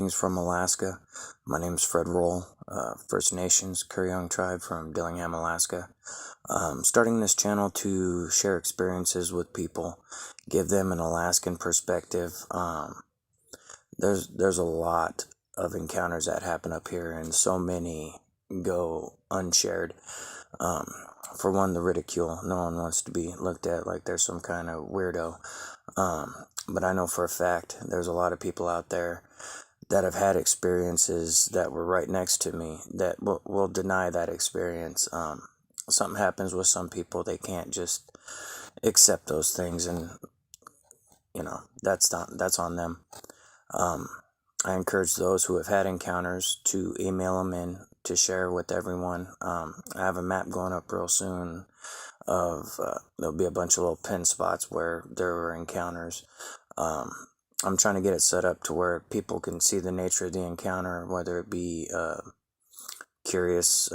Greetings from Alaska. My name is Fred Roll, First Nations Kuriyoung tribe from Dillingham, Alaska. Starting this channel to share experiences with people, give them an Alaskan perspective. There's a lot of encounters that happen up here, and so many go unshared. For one, the ridicule. No one wants to be looked at like they're some kind of weirdo. But I know for a fact there's a lot of people out there that have had experiences that were right next to me that will deny that experience. Something happens with some people, they can't just accept those things, and that's on them. I encourage those who have had encounters to email them in to share with everyone. I have a map going up real soon of there'll be a bunch of little pin spots where there were encounters. I'm trying to get it set up to where people can see the nature of the encounter, whether it be curious,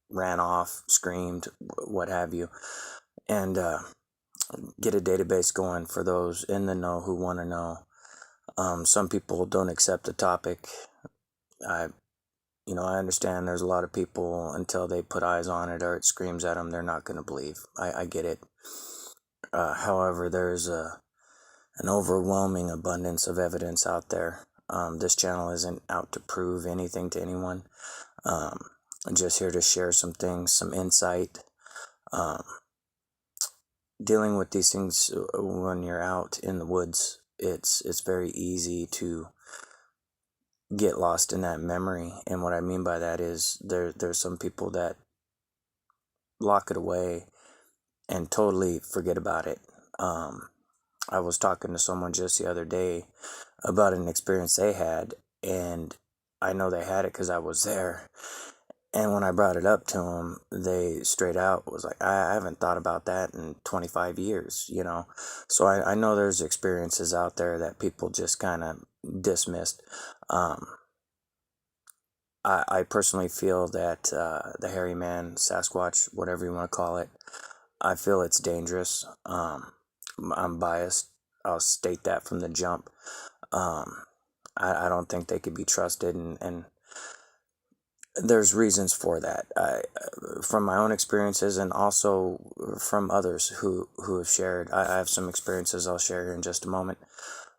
ran off, screamed, what have you, and get a database going for those in the know who want to know. Some people don't accept the topic. I understand there's a lot of people, until they put eyes on it or it screams at them, they're not going to believe. I get it. However, there's an overwhelming abundance of evidence out there. This channel isn't out to prove anything to anyone. I'm just here to share some things, some insight. Dealing with these things when you're out in the woods, it's very easy to get lost in that memory. And what I mean by that is there's some people that lock it away and totally forget about it. I was talking to someone just the other day about an experience they had, and I know they had it because I was there. And when I brought it up to them, they straight out was like, I haven't thought about that in 25 years, So I know there's experiences out there that people just kind of dismissed. I personally feel that the hairy man, Sasquatch, whatever you want to call it, I feel it's dangerous. I'm biased. I'll state that from the jump. I don't think they could be trusted, and there's reasons for that. From my own experiences and also from others who have shared. I have some experiences I'll share here in just a moment.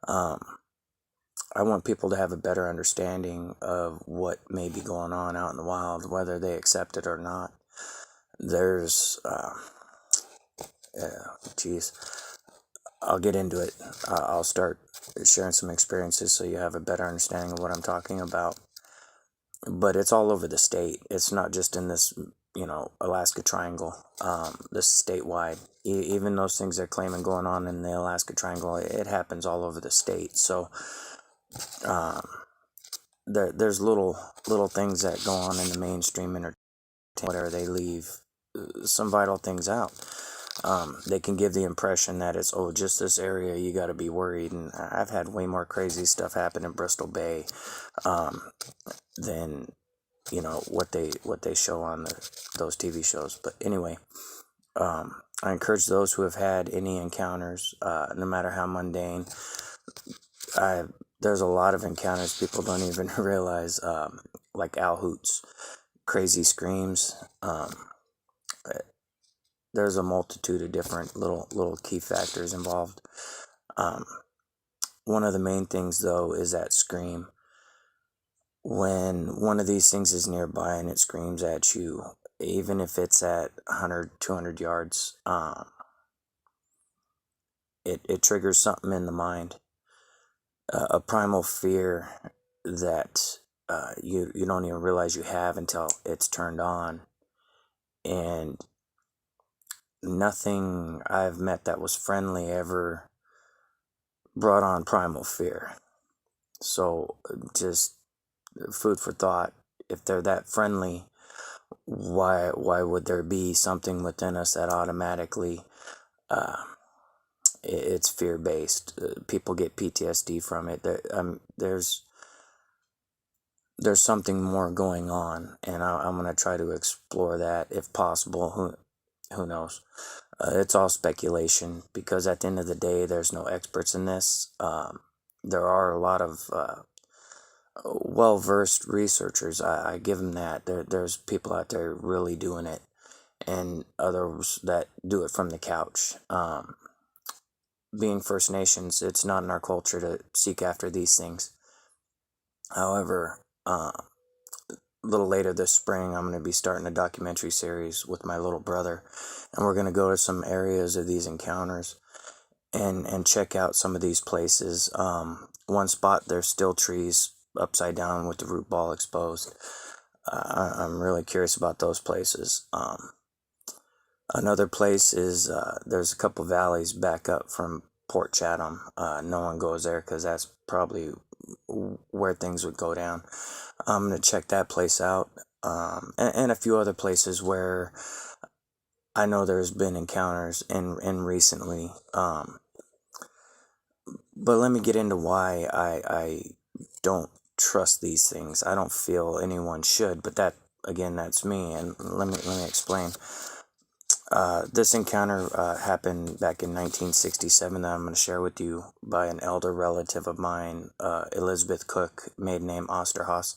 I want people to have a better understanding of what may be going on out in the wild, whether they accept it or not. There's, I'll get into it. I'll start sharing some experiences so you have a better understanding of what I'm talking about. But it's all over the state. It's not just in this, Alaska Triangle. This is statewide. Even those things they're claiming going on in the Alaska Triangle, it happens all over the state. So there's little things that go on in the mainstream entertainment, whatever, they leave some vital things out. They can give the impression that it's, just this area, you got to be worried. And I've had way more crazy stuff happen in Bristol Bay than what they show on those TV shows. But anyway, I encourage those who have had any encounters, no matter how mundane. There's a lot of encounters people don't even realize, like owl hoots, crazy screams. There's a multitude of different little key factors involved. One of the main things, though, is that scream. When one of these things is nearby and it screams at you, even if it's at 100, 200 yards, it triggers something in the mind. A primal fear that you don't even realize you have until it's turned on. And nothing I've met that was friendly ever brought on primal fear. So just food for thought. If they're that friendly, why would there be something within us that automatically it's fear-based? People get PTSD from it. There's something more going on, and I'm going to try to explore that if possible. Who knows? It's all speculation, because at the end of the day, there's no experts in this. There are a lot of well-versed researchers. I give them that. There's people out there really doing it, and others that do it from the couch. Being First Nations, it's not in our culture to seek after these things. However, a little later this spring, I'm going to be starting a documentary series with my little brother, and we're going to go to some areas of these encounters and check out some of these places. One spot, there's still trees upside down with the root ball exposed. I'm really curious about those places. Another place is there's a couple valleys back up from Port Chatham. No one goes there because that's probably where things would go down. I'm going to check that place out, and a few other places where I know there's been encounters in recently. But let me get into why I don't trust these things. I don't feel anyone should, but that, again, that's me, and let me explain. This encounter happened back in 1967 that I'm going to share with you by an elder relative of mine, Elizabeth Cook, maiden name Osterhaus.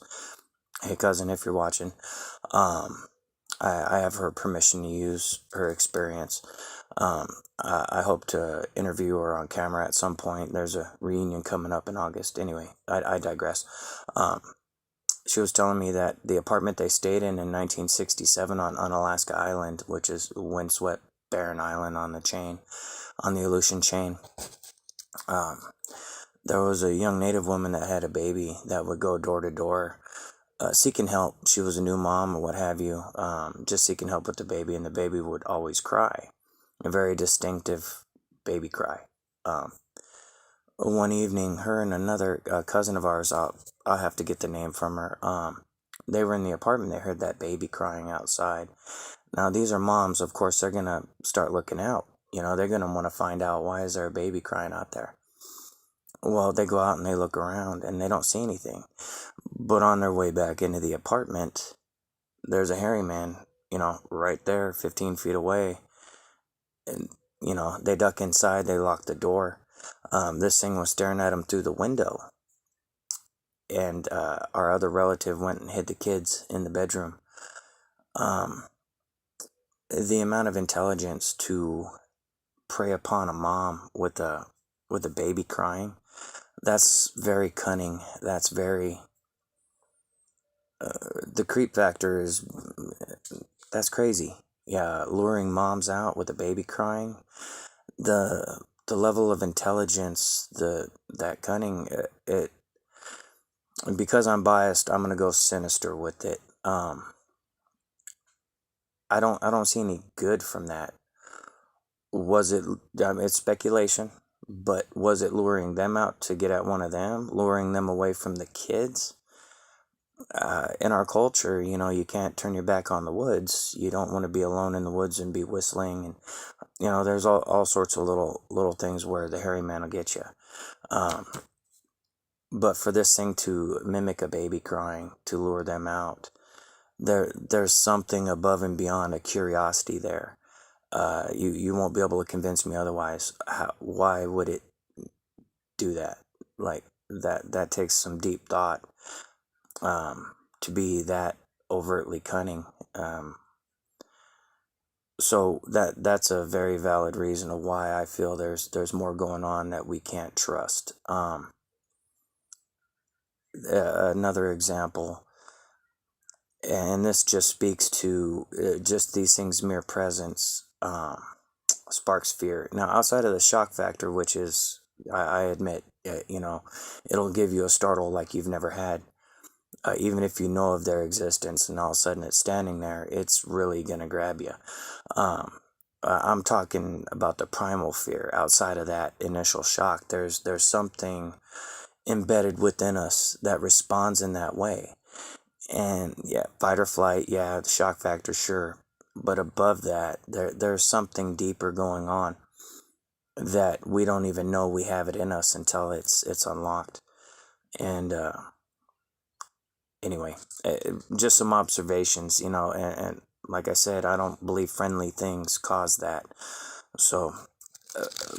Hey, cousin, if you're watching, I have her permission to use her experience. I hope to interview her on camera at some point. There's a reunion coming up in August. Anyway, I digress. She was telling me that the apartment they stayed in 1967 on Alaska Island, which is windswept barren island on the Aleutian chain, there was a young Native woman that had a baby that would go door to door seeking help. She was a new mom or what have you, just seeking help with the baby, and the baby would always cry, a very distinctive baby cry. One evening, her and another cousin of ours, I'll have to get the name from her, they were in the apartment. They heard that baby crying outside. Now, these are moms. Of course, they're going to start looking out. They're going to want to find out, why is there a baby crying out there? Well, they go out and they look around and they don't see anything. But on their way back into the apartment, there's a hairy man, right there, 15 feet away. And, they duck inside, they lock the door. This thing was staring at them through the window. And our other relative went and hid the kids in the bedroom. The amount of intelligence to prey upon a mom with a baby crying, that's very cunning. That's very the creep factor that's crazy. Yeah, luring moms out with a baby crying, the level of intelligence, that cunning, it because I'm biased, I'm gonna go sinister with it. I don't see any good from that. Was it? It's speculation, but was it luring them out to get at one of them, luring them away from the kids? In our culture, you can't turn your back on the woods. You don't want to be alone in the woods and be whistling, and there's all sorts of little things where the hairy man will get you. But for this thing to mimic a baby crying to lure them out, there's something above and beyond a curiosity there. You won't be able to convince me otherwise. Why would it do that? Like that takes some deep thought to be that overtly cunning. So that's a very valid reason of why I feel there's more going on that we can't trust. Another example, and this just speaks to just these things' mere presence, sparks fear. Now, outside of the shock factor, which is, I admit, it'll give you a startle like you've never had. Even if you know of their existence and all of a sudden it's standing there, it's really going to grab you. I'm talking about the primal fear. Outside of that initial shock, there's something embedded within us that responds in that way. And yeah, fight or flight, yeah, the shock factor, sure. But above that, there's something deeper going on that we don't even know we have it in us until it's unlocked. And anyway, just some observations, and like I said, I don't believe friendly things cause that. So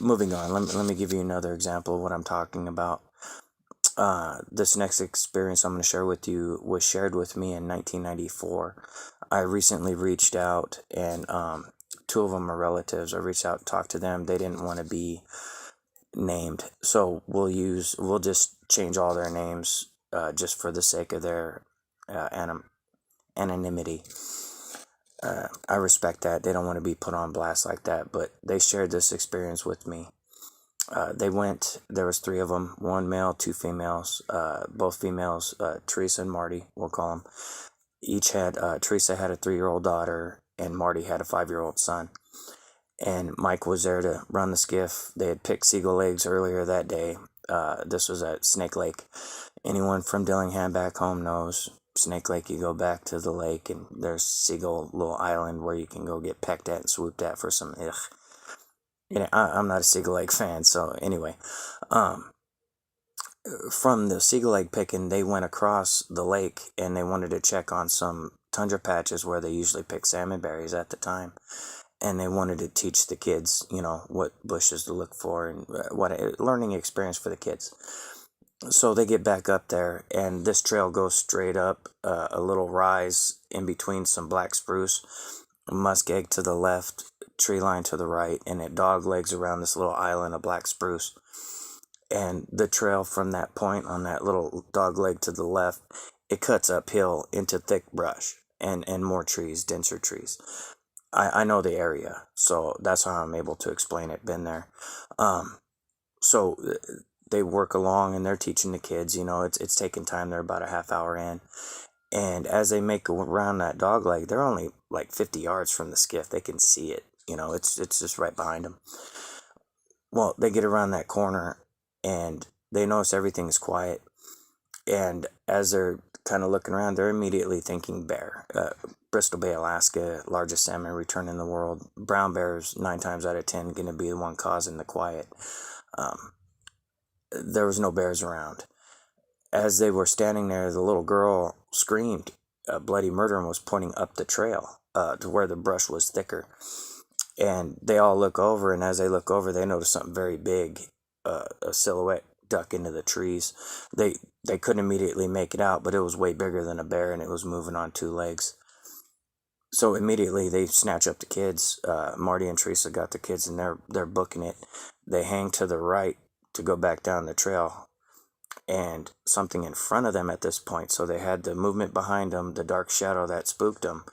moving on, let me give you another example of what I'm talking about. This next experience I'm going to share with you was shared with me in 1994. I recently reached out, and two of them are relatives. I reached out, talked to them. They didn't want to be named, so we'll just change all their names just for the sake of their anonymity. I respect that. They don't want to be put on blast like that, but they shared this experience with me. They went, there was three of them, one male, two females, both females, Teresa and Marty, we'll call them. Each had, Teresa had a 3-year-old daughter, and Marty had a 5-year-old son. And Mike was there to run the skiff. They had picked Seagull Lakes earlier that day. This was at Snake Lake. Anyone from Dillingham back home knows Snake Lake. You go back to the lake, and there's Seagull little island where you can go get pecked at and swooped at for some I'm not a Seagull Lake fan, so anyway, from the Seagull Lake picking, they went across the lake and they wanted to check on some tundra patches where they usually pick salmon berries at the time, and they wanted to teach the kids, what bushes to look for and what a learning experience for the kids. So they get back up there, and this trail goes straight up a little rise in between some black spruce, muskeg to the left, tree line to the right, and it dog legs around this little island of black spruce. And the trail from that point on that little dog leg to the left, it cuts uphill into thick brush and more trees, denser trees. I know the area, so that's how I'm able to explain it. Been there. So they work along and they're teaching the kids, it's taking time. They're about a half hour in. And as they make around that dog leg, they're only like 50 yards from the skiff. They can see it, it's just right behind them. Well, they get around that corner and they notice everything is quiet. And as they're kind of looking around, they're immediately thinking bear. Bristol Bay, Alaska, largest salmon return in the world. Brown bears, 9 times out of 10, going to be the one causing the quiet. There was no bears around. As they were standing there, the little girl screamed bloody murder and was pointing up the trail to where the brush was thicker. And they all look over, and as they look over, they notice something very big, a silhouette duck into the trees. They couldn't immediately make it out, but it was way bigger than a bear, and it was moving on 2 legs. So immediately they snatch up the kids. Marty and Teresa got the kids, and they're booking it. They hang to the right to go back down the trail, and something in front of them at this point. So they had the movement behind them, the dark shadow that spooked them,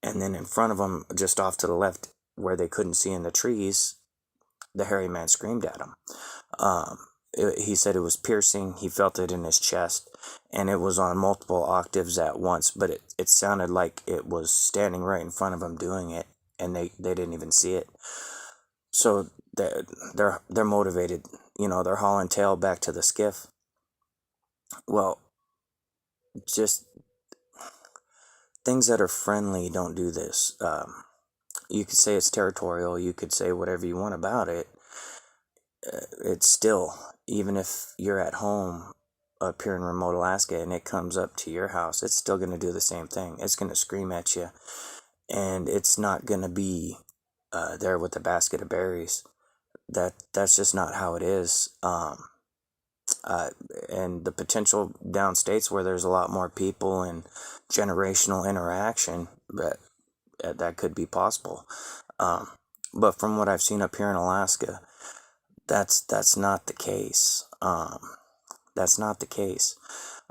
and then in front of them, just off to the left, where they couldn't see in the trees, the hairy man screamed at him. He said it was piercing. He felt it in his chest, and it was on multiple octaves at once, but it sounded like it was standing right in front of him doing it, and they didn't even see it. So they're motivated. They're hauling tail back to the skiff. Well, just things that are friendly don't do this. You could say it's territorial. You could say whatever you want about it. It's still, even if you're at home up here in remote Alaska and it comes up to your house, it's still going to do the same thing. It's going to scream at you, and it's not going to be there with a basket of berries. That's just not how it is. And the potential downstates where there's a lot more people and generational interaction, that could be possible. But from what I've seen up here in Alaska, that's not the case. That's not the case.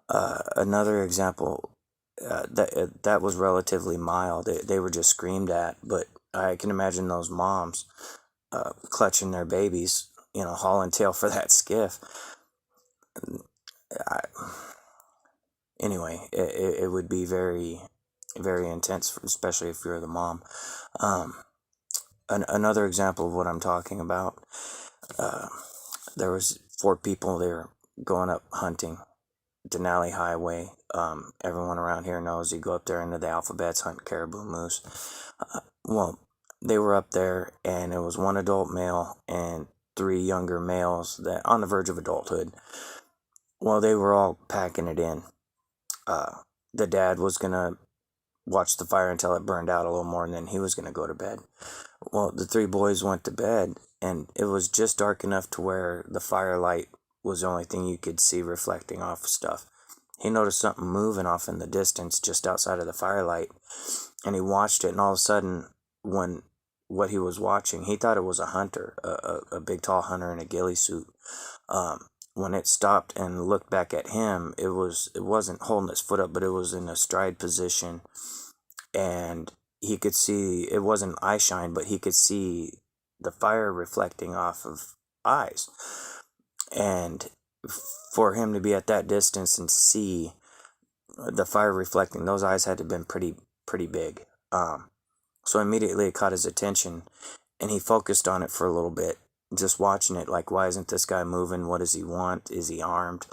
Another example, that was relatively mild. They were just screamed at, but I can imagine those moms clutching their babies, hauling tail for that skiff. Anyway, it would be very, very intense, especially if you're the mom. Another example of what I'm talking about, there was 4 people there going up hunting Denali Highway. Everyone around here knows you go up there into the alphabets, hunt caribou, moose. Well, they were up there, and it was 1 adult male and 3 younger males that on the verge of adulthood. Well, they were all packing it in. The dad was gonna watch the fire until it burned out a little more, and then he was gonna go to bed. Well, the 3 boys went to bed, and it was just dark enough to where the firelight was the only thing you could see reflecting off stuff. He noticed something moving off in the distance just outside of the firelight, and he watched it, and all of a sudden, when what he was watching, he thought it was a hunter, a big tall hunter in a ghillie suit. When it stopped and looked back at him, it wasn't holding its foot up, but it was in a stride position, and he could see, it wasn't eye shine, but he could see the fire reflecting off of eyes. And for him to be at that distance and see the fire reflecting, those eyes had to have been pretty big. So immediately it caught his attention, and he focused on it for a little bit, just watching it, like, why isn't this guy moving? What does he want? Is he armed?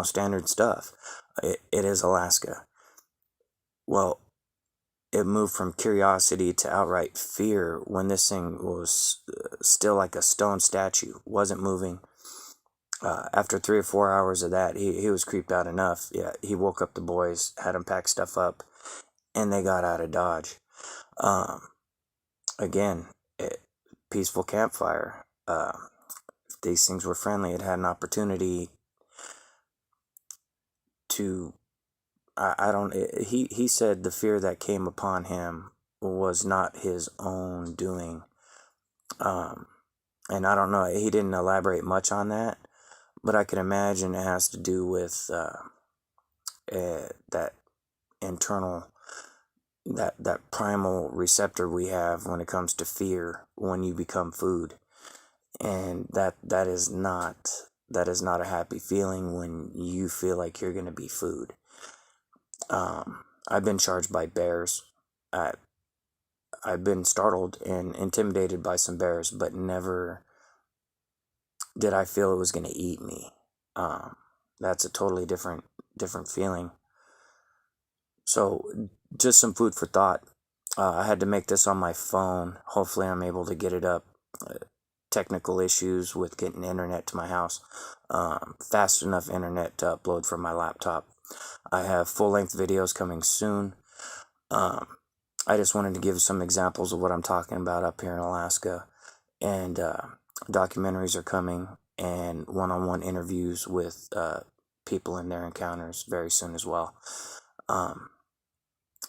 Standard stuff. It is Alaska. Well, it moved from curiosity to outright fear when this thing was still like a stone statue, wasn't moving. After 3 or 4 hours of that, he was creeped out enough. Yeah, he woke up the boys, had them pack stuff up, and they got out of Dodge. Again, peaceful campfire. If these things were friendly, it had an opportunity to. He said the fear that came upon him was not his own doing. And I don't know, he didn't elaborate much on that, but I can imagine it has to do with that internal, that primal receptor we have when it comes to fear when you become food. And that is not a happy feeling when you feel like you're going to be food. I've been charged by bears. I've been startled and intimidated by some bears, but never did I feel it was going to eat me. That's a totally different feeling. So just some food for thought. I had to make this on my phone. Hopefully I'm able to get it up. Technical issues with getting internet to my house. Fast enough internet to upload from my laptop. I have full-length videos coming soon. I just wanted to give some examples of what I'm talking about up here in Alaska. And documentaries are coming, and one-on-one interviews with people in their encounters very soon as well.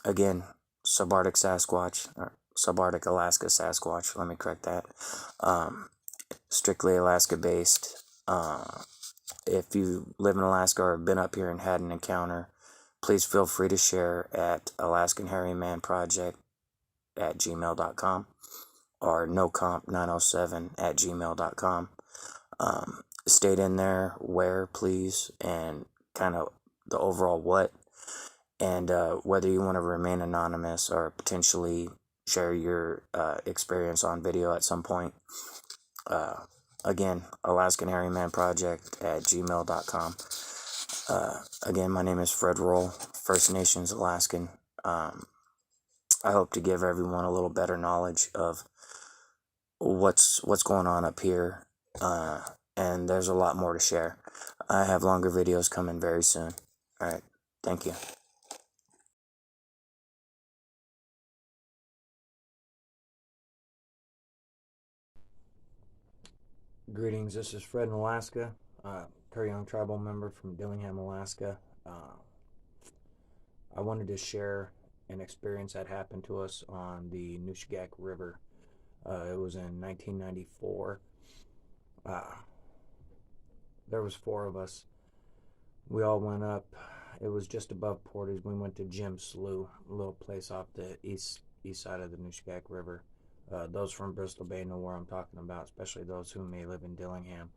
Again, subarctic Sasquatch, or subarctic Alaska Sasquatch, let me correct that. Strictly Alaska based. If you live in Alaska or have been up here and had an encounter, please feel free to share at AlaskanHairyManProject@gmail.com or nocomp907@gmail.com. State in there where, please, and kind of the overall what, and whether you want to remain anonymous or potentially share your experience on video at some point. Again, AlaskanHairyManProject@gmail.com. Again, my name is Fred Roll, First Nations Alaskan. I hope to give everyone a little better knowledge of what's going on up here, and there's a lot more to share. I have longer videos coming very soon. All right, thank you. Greetings, this is Fred in Alaska, Young tribal member from Dillingham, Alaska. I wanted to share an experience that happened to us on the Nushagak River. It was in 1994. There was 4 of us. We all went up. It was just above Portage. We went to Jim Slough, a little place off the east side of the Nushagak River. Those from Bristol Bay know where I'm talking about, especially those who may live in Dillingham.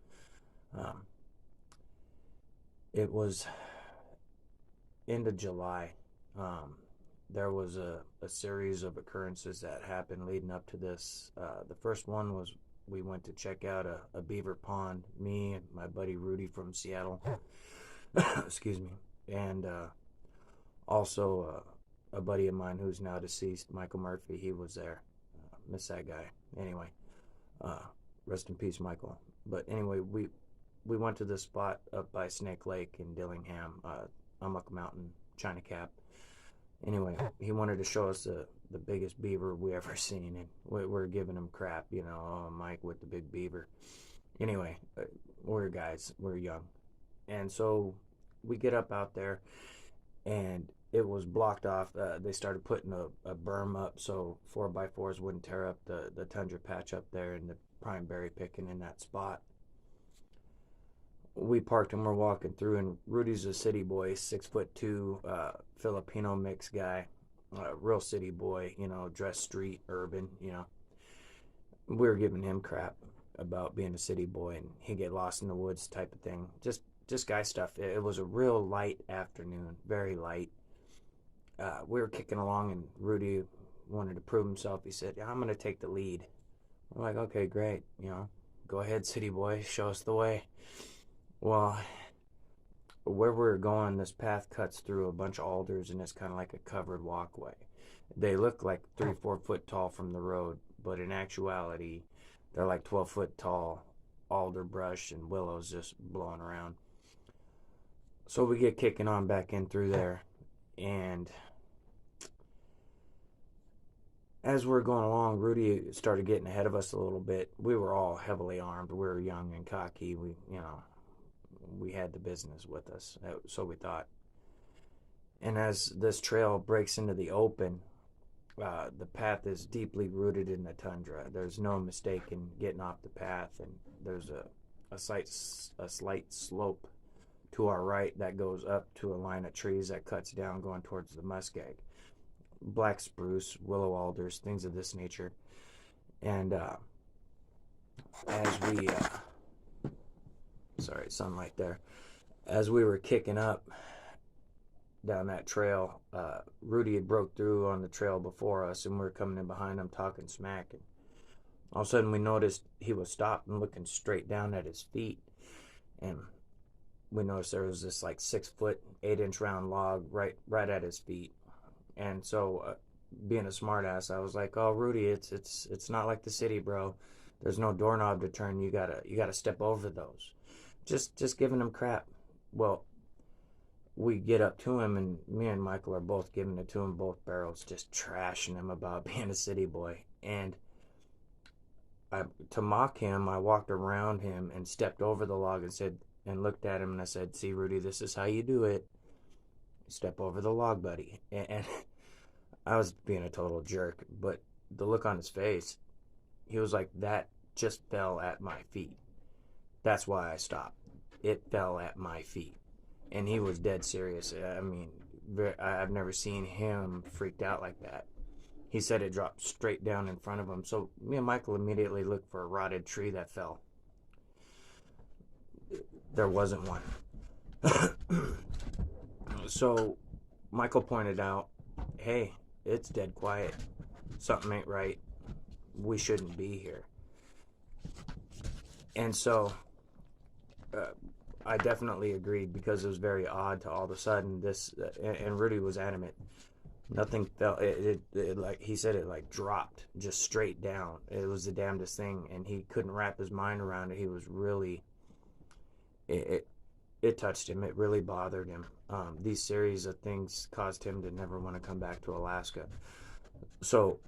It was end of July. There was a series of occurrences that happened leading up to this. The first one was we went to check out a beaver pond, me and my buddy Rudy from Seattle. Excuse me. And also a buddy of mine who's now deceased, Michael Murphy, he was there. Miss that guy. Anyway, rest in peace, Michael. But anyway, we went to this spot up by Snake Lake in Dillingham, Ummuck Mountain, China Cap. Anyway, he wanted to show us the biggest beaver we ever seen, and we're giving him crap, oh, Mike with the big beaver. Anyway, we're guys, we're young. And so we get up out there, and it was blocked off. They started putting a berm up so 4x4s wouldn't tear up the tundra patch up there and the prime berry picking in that spot. We parked and we're walking through, and Rudy's a city boy, 6'2", Filipino mix guy, real city boy, dressed street, urban. We were giving him crap about being a city boy and he get lost in the woods type of thing. Just guy stuff. It was a real light afternoon, very light. We were kicking along, and Rudy wanted to prove himself. He said, "Yeah, I'm going to take the lead." We're like, "Okay, great. Go ahead, city boy, show us the way." Well, where we're going, this path cuts through a bunch of alders, and it's kind of like a covered walkway. They look like 3-4 foot tall from the road, but in actuality, they're like 12 foot tall alder brush and willows just blowing around. So we get kicking on back in through there, and as we're going along, Rudy started getting ahead of us a little bit. We were all heavily armed. We were young and cocky. We had the business with us, so we thought. And as this trail breaks into the open, the path is deeply rooted in the tundra. There's no mistaking getting off the path, and there's a slight slope to our right that goes up to a line of trees that cuts down going towards the muskeg. Black spruce, willow alders, things of this nature. And as we, sorry, sunlight there. As we were kicking up down that trail, Rudy had broke through on the trail before us, and we were coming in behind him talking smack. And all of a sudden we noticed he was stopped and looking straight down at his feet. And we noticed there was this like 6 foot, 8-inch round log right at his feet. And so, being a smartass, I was like, "Oh, Rudy, it's not like the city, bro. There's no doorknob to turn. You gotta step over those." Just giving him crap. Well, we get up to him, and me and Michael are both giving it to him, both barrels, just trashing him about being a city boy. And to mock him, I walked around him and stepped over the log and looked at him, and I said, "See, Rudy, this is how you do it. Step over the log, buddy." And I was being a total jerk, but the look on his face, he was like, "That just fell at my feet. That's why I stopped. It fell at my feet." And he was dead serious. I mean, I've never seen him freaked out like that. He said it dropped straight down in front of him. So me and Michael immediately looked for a rotted tree that fell. There wasn't one. So Michael pointed out, "Hey, it's dead quiet. Something ain't right. We shouldn't be here." And so I definitely agreed, because it was very odd to all of a sudden this, and Rudy was adamant. Nothing fell. It like he said, it like dropped just straight down. It was the damnedest thing, and he couldn't wrap his mind around it. He was really, it touched him. It really bothered him. These series of things caused him to never want to come back to Alaska. So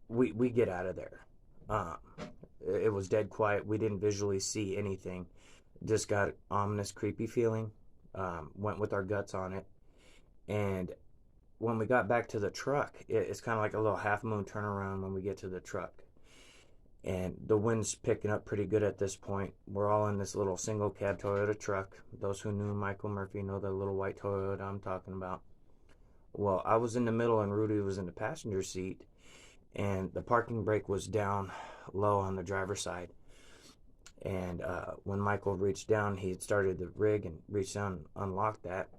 we get out of there. It was dead quiet. We didn't visually see anything. Just got an ominous, creepy feeling. Went with our guts on it. And when we got back to the truck, it's kind of like a little half moon turnaround when we get to the truck. And the wind's picking up pretty good at this point. We're all in this little single cab Toyota truck. Those who knew Michael Murphy know the little white Toyota I'm talking about. Well, I was in the middle and Rudy was in the passenger seat, and the parking brake was down low on the driver's side. And when Michael reached down, he had started the rig and reached down and unlocked that.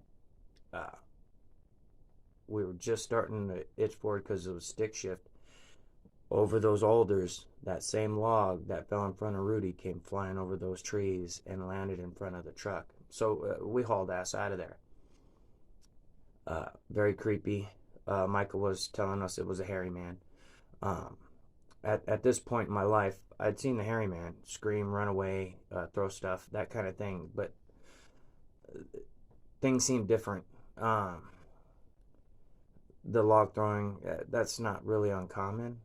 We were just starting to itch forward because it was stick shift. Over those alders, that same log that fell in front of Rudy came flying over those trees and landed in front of the truck. So we hauled ass out of there. Very creepy. Michael was telling us it was a hairy man. At this point in my life, I'd seen the hairy man scream, run away, throw stuff, that kind of thing, but things seemed different. The log throwing, that's not really uncommon.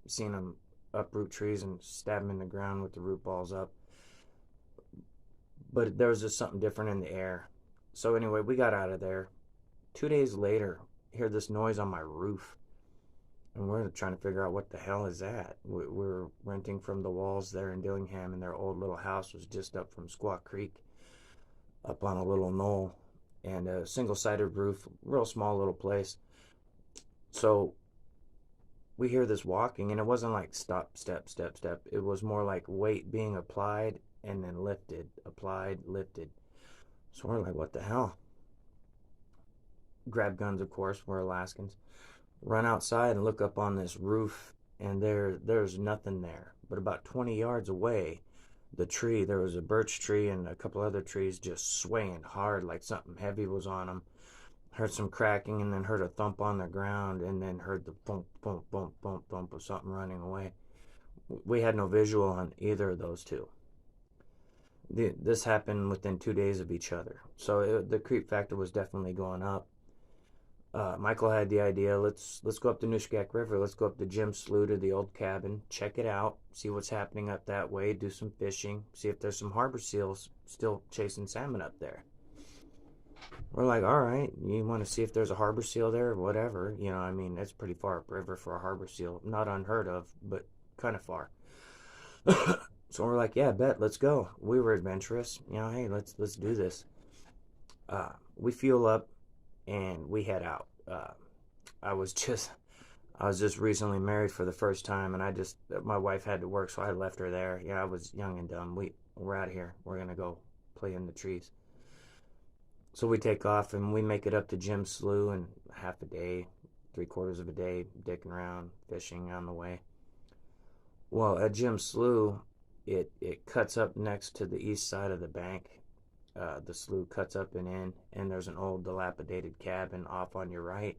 Seen him uproot trees and stab them in the ground with the root balls up. But there was just something different in the air. So anyway, we got out of there. 2 days later, I hear this noise on my roof, and we're trying to figure out what the hell is that. We're renting from the Walls there in Dillingham, and their old little house was just up from Squaw Creek, up on a little knoll, and a single-sided roof, real small little place. So we hear this walking, and it wasn't like stop, step, step, step. It was more like weight being applied and then lifted, applied, lifted. So we're like, what the hell? Grab guns, of course. We're Alaskans. Run outside and look up on this roof, and there's nothing there. But about 20 yards away, there was a birch tree and a couple other trees just swaying hard like something heavy was on them. Heard some cracking, and then heard a thump on the ground, and then heard the bump, bump, bump, bump, bump of something running away. We had no visual on either of those two. This happened within 2 days of each other, so the creep factor was definitely going up. Michael had the idea, let's go up the Nushkak River, let's go up to Jim Slough to the old cabin, check it out, see what's happening up that way, do some fishing, see if there's some harbor seals still chasing salmon up there. We're like, all right, you want to see if there's a harbor seal there, whatever. I mean, it's pretty far upriver for a harbor seal. Not unheard of, but kind of far. So we're like, yeah, bet, let's go. We were adventurous. Hey, let's do this. We fuel up and we head out. I was just I was just recently married for the first time, and my wife had to work, so I left her there. I was young and dumb. We're out of here. We're gonna go play in the trees. So we take off and we make it up to Jim Slough in half a day, 3/4 of a day, dicking around, fishing on the way. Well, at Jim Slough, it cuts up next to the east side of the bank. The slough cuts up and in, and there's an old dilapidated cabin off on your right.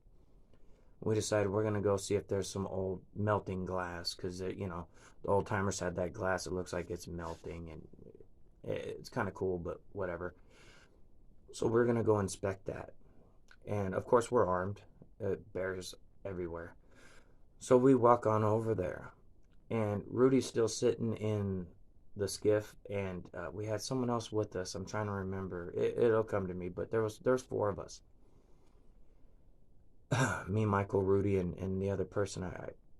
We decided we're gonna go see if there's some old melting glass, because the old timers had that glass. It looks like it's melting, and it's kind of cool, but whatever. So we're gonna go inspect that, and of course we're armed. Bears everywhere. So we walk on over there, and Rudy's still sitting in the skiff, and we had someone else with us. I'm trying to remember. It'll come to me, but there's four of us. Me, Michael, Rudy, and the other person.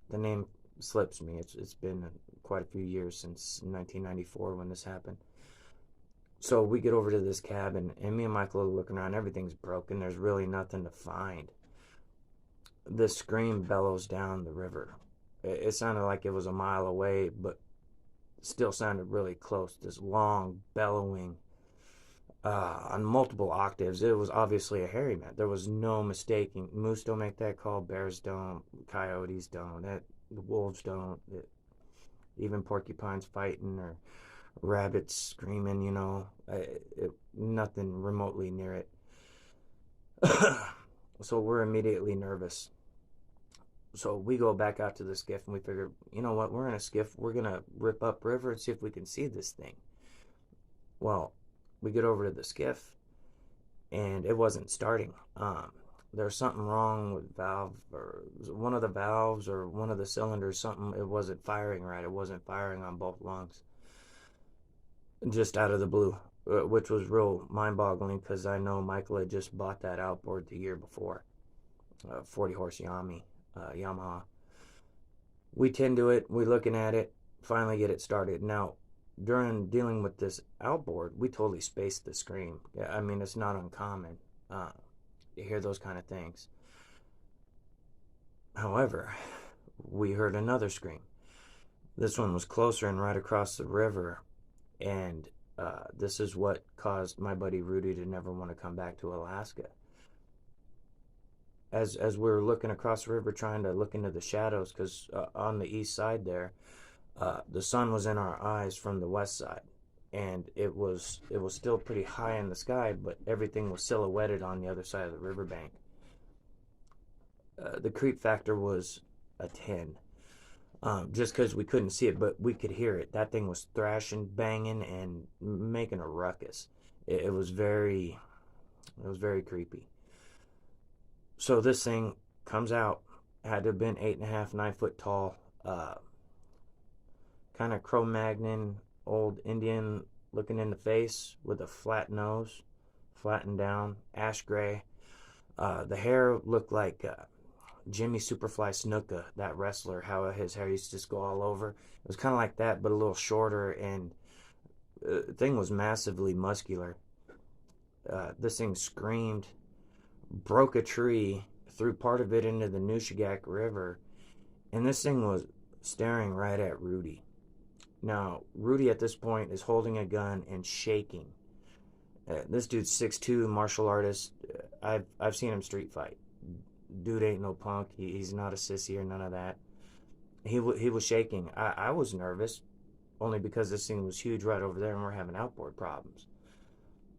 The name slips me. It's been quite a few years since 1994 when this happened. So we get over to this cabin, and me and Michael are looking around. Everything's broken. There's really nothing to find. The scream bellows down the river. It sounded like it was a mile away, but still sounded really close. This long bellowing on multiple octaves. It was obviously a hairy man. There was no mistaking. Moose don't make that call. Bears don't. Coyotes don't. The wolves don't. Even porcupines fighting or rabbits screaming. Nothing remotely near it. So we're immediately nervous. So we go back out to the skiff, and we figure, you know what, we're in a skiff. We're going to rip up river and see if we can see this thing. Well, we get over to the skiff, and it wasn't starting. There's something wrong with valve, or one of the valves or one of the cylinders, something. It wasn't firing right. It wasn't firing on both lungs. Just out of the blue, which was real mind-boggling, because I know Michael had just bought that outboard the year before, 40-horse Yamaha. We tend to it. We're looking at it. Finally get it started. Now, during dealing with this outboard, we totally spaced the scream. I mean, it's not uncommon to hear those kind of things. However, we heard another scream. This one was closer and right across the river, and this is what caused my buddy Rudy to never want to come back to Alaska. As we were looking across the river, trying to look into the shadows, because on the east side there, the sun was in our eyes from the west side, and it was still pretty high in the sky, but everything was silhouetted on the other side of the riverbank. The creep factor was a 10. Just because we couldn't see it, but we could hear it. That thing was thrashing, banging, and making a ruckus. It was very creepy. So this thing comes out. Had to have been 8.5, 9 foot tall. kind of Cro-Magnon, old Indian looking in the face with a flat nose, flattened down, ash gray. The hair looked like Jimmy Superfly Snuka, that wrestler, how his hair used to just go all over. It was kind of like that, but a little shorter, and the thing was massively muscular. This thing screamed, broke a tree, threw part of it into the Nushagak River, and this thing was staring right at Rudy. Now, Rudy at this point is holding a gun and shaking. This dude's 6'2", martial artist. I've seen him street fight. Dude ain't no punk. He's not a sissy or none of that. He was shaking. I was nervous, only because this thing was huge right over there and we're having outboard problems.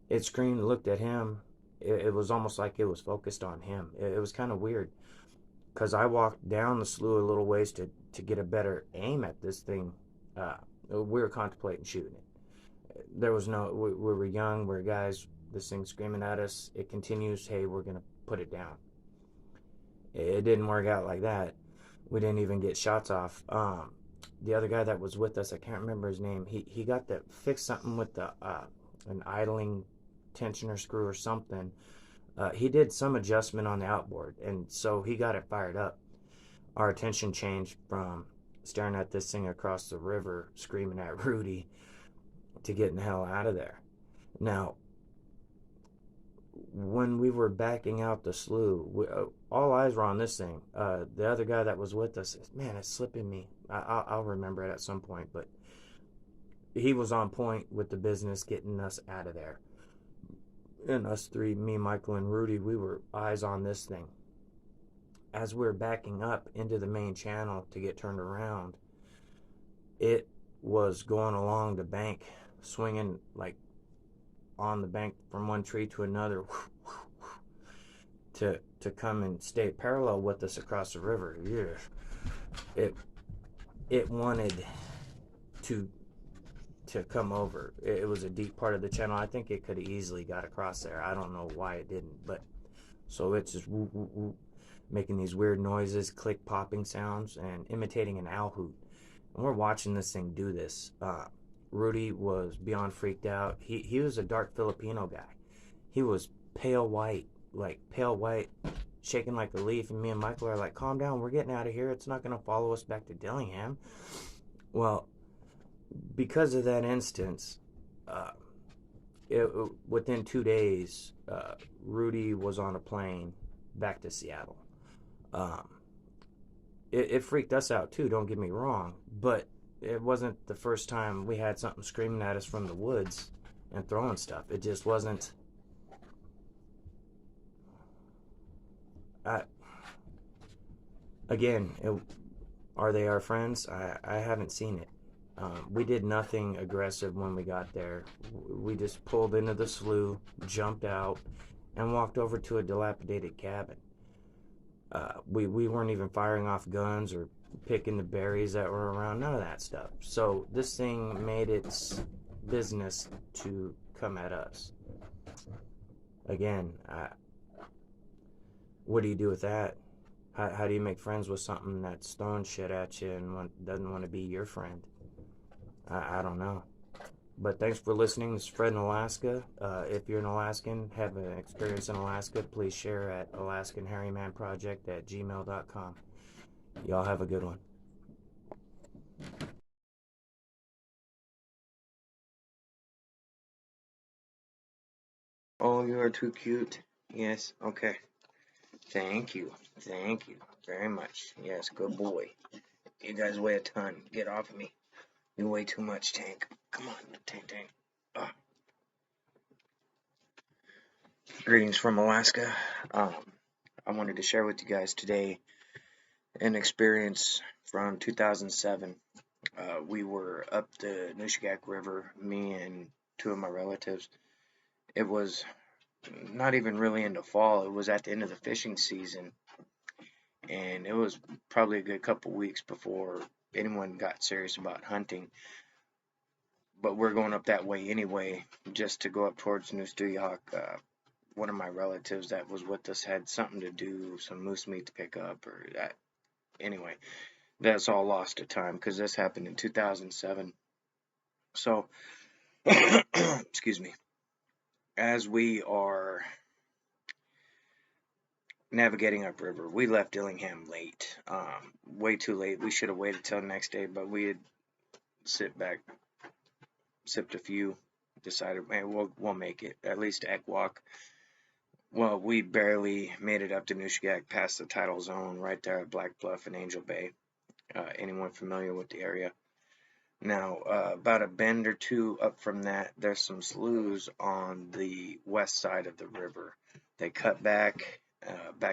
It screamed, looked at him. It was almost like it was focused on him. It was kind of weird because I walked down the slough a little ways to get a better aim at this thing. We were contemplating shooting it. There was no, we were young, we were guys, this thing's screaming at us. It continues, hey, we're going to put it down. It didn't work out like that. We didn't even get shots off. The other guy that was with us, I can't remember his name. He got to fix something with the an idling tensioner screw or something. He did some adjustment on the outboard, and so he got it fired up. Our attention changed from staring at this thing across the river, screaming at Rudy, to getting the hell out of there. Now, when we were backing out the slough, all eyes were on this thing. The other guy that was with us, man, it's slipping me. I'll remember it at some point, but he was on point with the business, getting us out of there. And us three, me, Michael, and Rudy, we were eyes on this thing. As we were backing up into the main channel to get turned around, it was going along the bank, swinging like on the bank from one tree to another to come and stay parallel with us across the river. Yeah. It wanted to come over. It was a deep part of the channel. I think it could have easily got across there. I don't know why it didn't, but so it's just whoop, whoop, whoop, making these weird noises, click popping sounds, and imitating an owl hoot. And we're watching this thing do this. Rudy was beyond freaked out. He was a dark Filipino guy. He was pale white, shaking like a leaf. And me and Michael are like, calm down, we're getting out of here. It's not going to follow us back to Dillingham. Well, because of that instance, within 2 days, Rudy was on a plane back to Seattle. It freaked us out too, don't get me wrong, but it wasn't the first time we had something screaming at us from the woods and throwing stuff. It just wasn't. Again, are they our friends? I haven't seen it. We did nothing aggressive when we got there. We just pulled into the slough, jumped out, and walked over to a dilapidated cabin. We weren't even firing off guns or picking the berries that were around, none of that stuff. So this thing made its business to come at us. Again, what do you do with that? How do you make friends with something that's throwing shit at you and doesn't want to be your friend? I don't know. But thanks for listening. This is Fred in Alaska. If you're an Alaskan, have an experience in Alaska, please share at AlaskanHairymanProject@gmail.com. Y'all have a good one. Oh, you are too cute. Yes, okay. Thank you. Thank you very much. Yes, good boy. You guys weigh a ton. Get off of me. You weigh too much, Tank. Come on, Tank. Ah. Greetings from Alaska. I wanted to share with you guys today an experience from 2007. We were up the Nushagak River, me and two of my relatives. It was not even really into fall. It was at the end of the fishing season, and it was probably a good couple weeks before anyone got serious about hunting. But we're going up that way anyway, just to go up towards Nushagak. One of my relatives that was with us had something to do, some moose meat to pick up, or that. Anyway, that's all lost to time because this happened in 2007. So, excuse me, as we are navigating upriver, we left Dillingham late, way too late. We should have waited till the next day, but we had sit back, sipped a few, decided, man, we'll make it at least to Ekwok. Well, we barely made it up to Nushagak past the tidal zone right there at Black Bluff and Angel Bay. Anyone familiar with the area? Now, about a bend or two up from that, there's some sloughs on the west side of the river. They cut back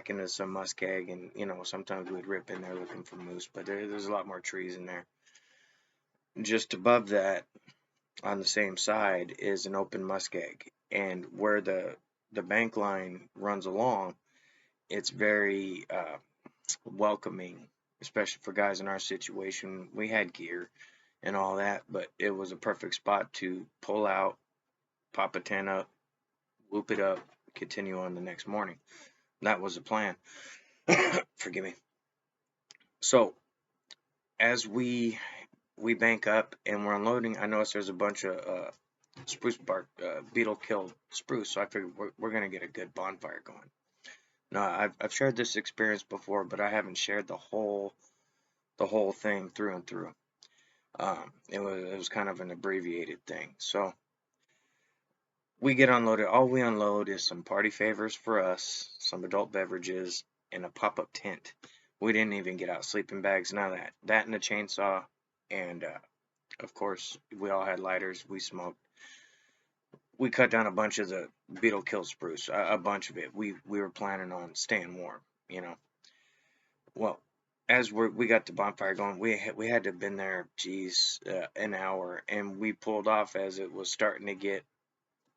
into some muskeg, and sometimes we'd rip in there looking for moose, but there's a lot more trees in there. Just above that, on the same side, is an open muskeg, and where the bank line runs along, it's very welcoming, especially for guys in our situation. We had gear and all that, but it was a perfect spot to pull out, pop a tent up, whoop it up, continue on the next morning. That was the plan. Forgive me. So as we bank up and we're unloading, I noticed there's a bunch of spruce bark, beetle killed spruce. So I figured we're gonna get a good bonfire going. Now I've shared this experience before, but I haven't shared the whole thing through and through. It was kind of an abbreviated thing. So we get unloaded. All we unload is some party favors for us, some adult beverages, and a pop-up tent. We didn't even get out sleeping bags, none of that. That and a chainsaw, and of course, we all had lighters. We smoked. We cut down a bunch of the beetle kill spruce, a bunch of it. We were planning on staying warm, you know. Well, as we got the bonfire going, we had to have been there, geez, an hour, and we pulled off as it was starting to get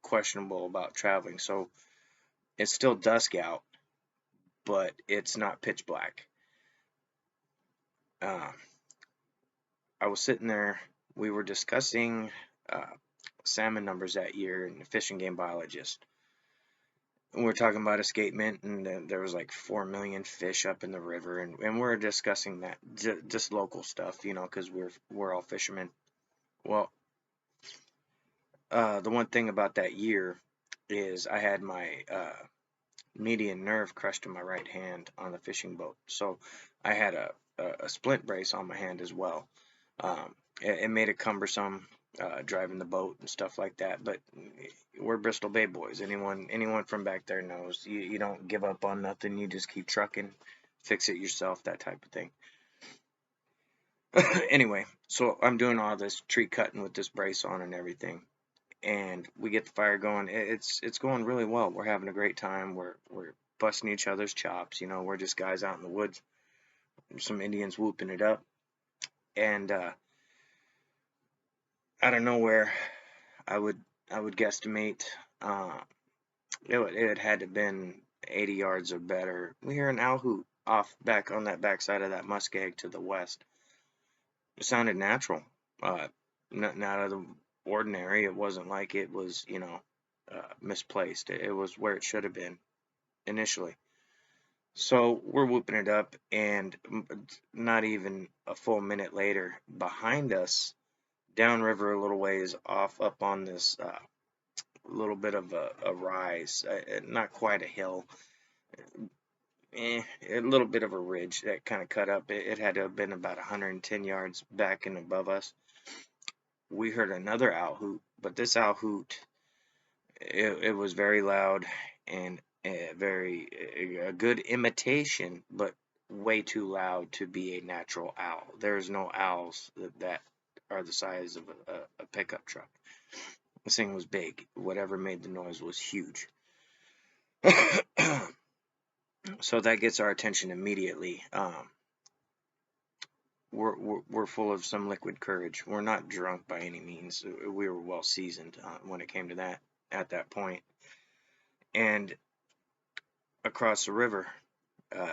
questionable about traveling. So it's still dusk out, but it's not pitch black. Uh, I was sitting there. We were discussing salmon numbers that year, and the fish and game biologist. And we were talking about escapement, and there was like 4 million fish up in the river, and we're discussing that, just local stuff, because we're all fishermen. Well, the one thing about that year is I had my median nerve crushed in my right hand on the fishing boat, so I had a splint brace on my hand as well. It made it cumbersome driving the boat and stuff like that, but we're Bristol Bay boys. Anyone from back there knows you don't give up on nothing. You just keep trucking, fix it yourself, that type of thing. Anyway, so I'm doing all this tree cutting with this brace on and everything, and we get the fire going. It's going really well. We're having a great time. We're busting each other's chops. We're just guys out in the woods. Some Indians whooping it up, and out of nowhere, I would guesstimate it had to have been 80 yards or better. We hear an owl hoot off back on that backside of that muskeg to the west. It sounded natural, not out of the ordinary. It wasn't like it was misplaced. It was where it should have been initially. So we're whooping it up, and not even a full minute later, behind us, downriver a little ways off, up on this little bit of a rise, not quite a hill, a little bit of a ridge that kind of cut up. It had to have been about 110 yards back and above us. We heard another owl hoot, but this owl hoot, it was very loud and a good imitation, but way too loud to be a natural owl. There's no owls that are the size of a pickup truck. This thing was big. Whatever made the noise was huge. So that gets our attention immediately. We're full of some liquid courage. We're not drunk by any means. We were well seasoned when it came to that at that point. And across the river,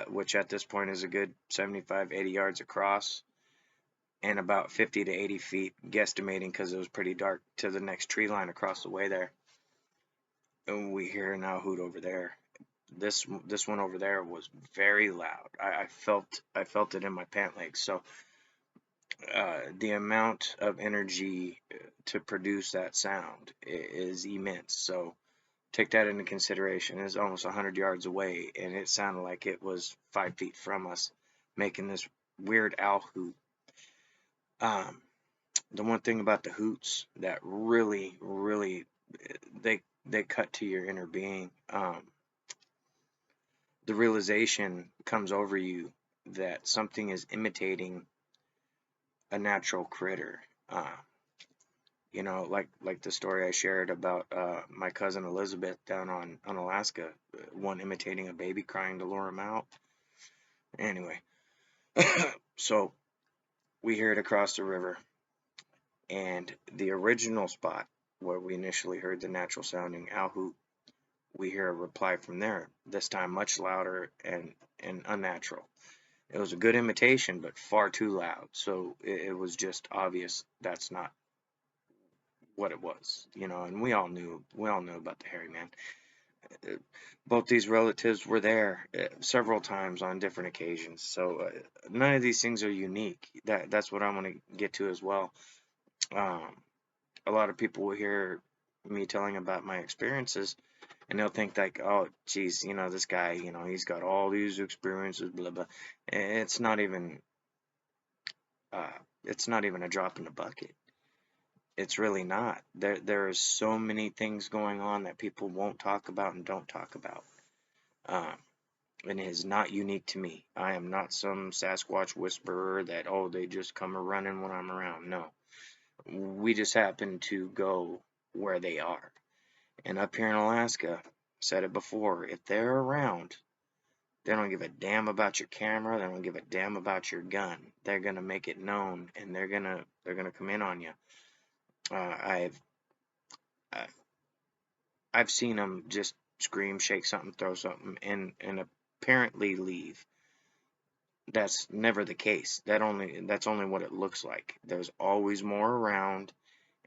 which at this point is a good 75, 80 yards across, and about 50 to 80 feet, guesstimating because it was pretty dark, to the next tree line across the way there. And we hear an owl hoot over there. This one over there was very loud. I felt it in my pant legs. So the amount of energy to produce that sound is immense. So take that into consideration. It's almost 100 yards away, and it sounded like it was 5 feet from us, making this weird owl hoot. The one thing about the hoots that really, really, they cut to your inner being. The realization comes over you that something is imitating a natural critter. You know, like the story I shared about my cousin Elizabeth down on Alaska, one imitating a baby crying to lure him out. Anyway, so we hear it across the river, and the original spot where we initially heard the natural sounding owl hoot, we hear a reply from there. This time much louder and unnatural. It was a good imitation, but far too loud. So it was just obvious that's not what it was, you know. And we all knew about the hairy man. Both these relatives were there several times on different occasions. So none of these things are unique. That's what I want to get to as well. Um, a lot of people will hear me telling about my experiences, and they'll think like, oh, geez, you know, this guy, you know, he's got all these experiences, blah blah. It's not even, it's not even a drop in the bucket. It's really not. There are so many things going on that people won't talk about and don't talk about. Um, and it is not unique to me. I am not some Sasquatch whisperer that, oh, they just come a running when I'm around. No. We just happen to go where they are. And up here in Alaska, said it before, if they're around, they don't give a damn about your camera, they don't give a damn about your gun. They're gonna make it known, and they're gonna come in on you. I've I've seen them just scream, shake something, throw something, and apparently leave. That's never the case. That's only what it looks like. There's always more around,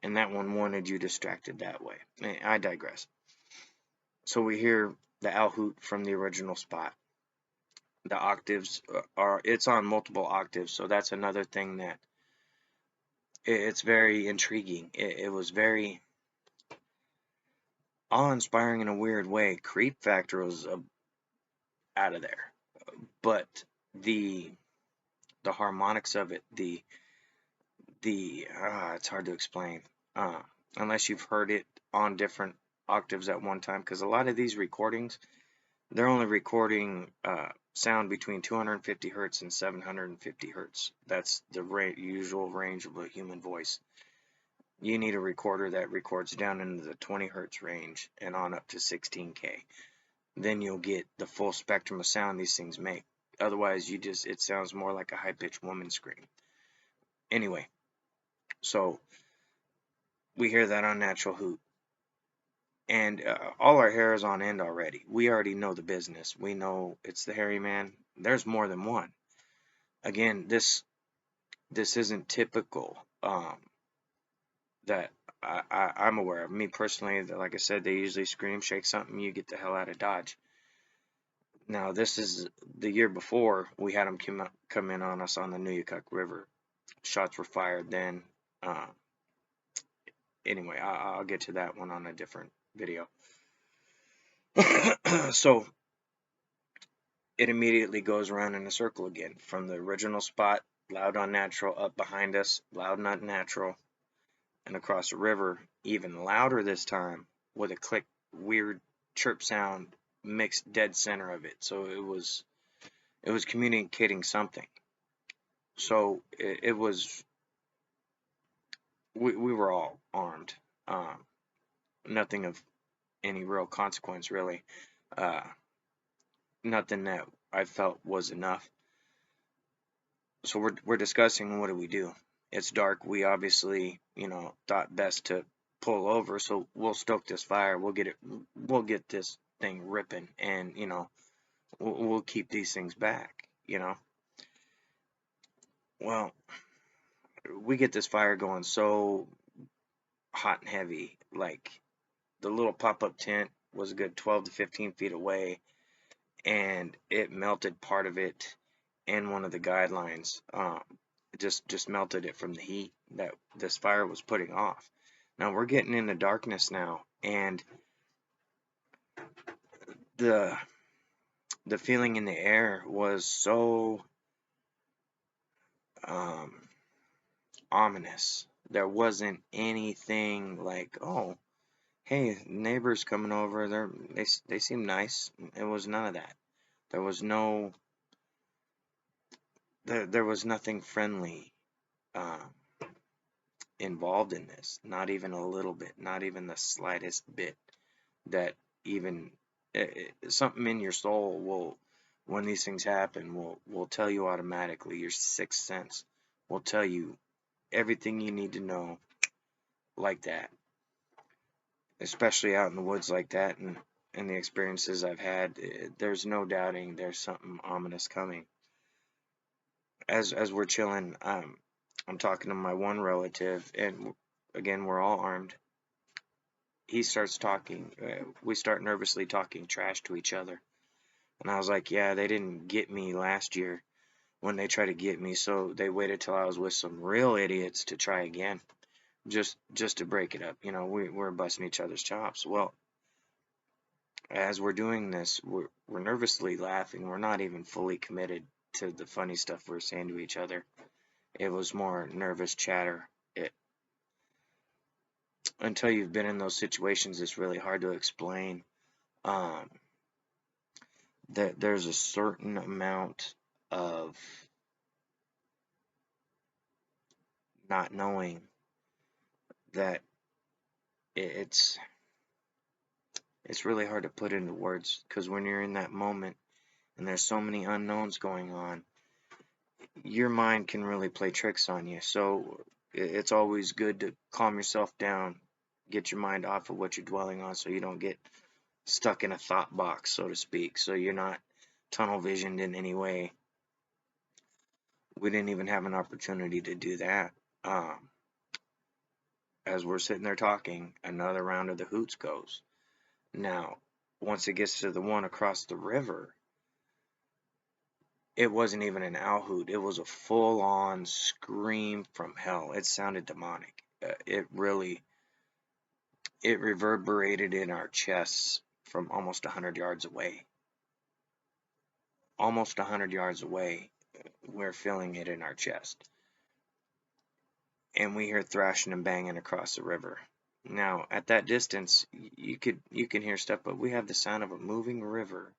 and that one wanted you distracted that way. I digress. So we hear the owl hoot from the original spot. The octaves it's on multiple octaves, so that's another thing that it's very intriguing. It was very awe-inspiring in a weird way. Creep factor was out of there, but the harmonics of it, the it's hard to explain unless you've heard it on different octaves at one time, because a lot of these recordings, they're only recording sound between 250 hertz and 750 hertz. That's the usual range of a human voice. You need a recorder that records down into the 20 hertz range and on up to 16K. Then you'll get the full spectrum of sound these things make. Otherwise, it sounds more like a high-pitched woman scream. Anyway, so we hear that unnatural hoot, and all our hair is on end already. We already know the business. We know it's the hairy man. There's more than one. Again, this isn't typical that I'm aware of. Me personally, like I said, they usually scream, shake something, you get the hell out of Dodge. Now, this is the year before we had them come in on us on the Nuyukuk River. Shots were fired then. Anyway, I'll get to that one on a different video. So it immediately goes around in a circle again. From the original spot, loud unnatural, up behind us, loud not natural, and across the river, even louder this time, with a click, weird chirp sound mixed dead center of it. So it was communicating something. So it was, we were all armed. Nothing of any real consequence, really. Nothing that I felt was enough. So we're discussing, what do we do? It's dark. We obviously, you know, thought best to pull over. So we'll stoke this fire. We'll get this thing ripping, and you know, we'll keep these things back. You know. Well, we get this fire going so hot and heavy. Like, the little pop-up tent was a good 12 to 15 feet away. and it melted part of it in one of the guidelines. It just melted it from the heat that this fire was putting off. Now we're getting into darkness now, and the the feeling in the air was so ominous. There wasn't anything like, oh, hey, neighbors coming over. They seem nice. It was none of that. There was no there was nothing friendly um, involved in this. Not even a little bit. Not even the slightest bit. That even something in your soul will, when these things happen, will tell you automatically. Your sixth sense will tell you everything you need to know, like that. Especially out in the woods like that, and the experiences I've had, there's no doubting there's something ominous coming. As we're chilling, I'm talking to my one relative, and again, we're all armed. He starts talking. We start nervously talking trash to each other, and I was like, "Yeah, they didn't get me last year when they tried to get me, so they waited till I was with some real idiots to try again, just to break it up. You know, we're busting each other's chops." Well, as we're doing this, we're nervously laughing. We're not even fully committed to the funny stuff we're saying to each other. It was more nervous chatter. Until you've been in those situations, it's really hard to explain. Um, that there's a certain amount of not knowing that it's really hard to put into words, because when you're in that moment and there's so many unknowns going on, your mind can really play tricks on you. So it's always good to calm yourself down, get your mind off of what you're dwelling on, so you don't get stuck in a thought box, so to speak, so you're not tunnel visioned in any way. We didn't even have an opportunity to do that. As we're sitting there talking, another round of the hoots goes. Now, once it gets to the one across the river, it wasn't even an owl hoot. It was a full-on scream from hell. It sounded demonic. It reverberated in our chests from almost 100 yards away. Almost 100 yards away, we're feeling it in our chest. And we hear thrashing and banging across the river. Now, at that distance, you can hear stuff, but we have the sound of a moving river,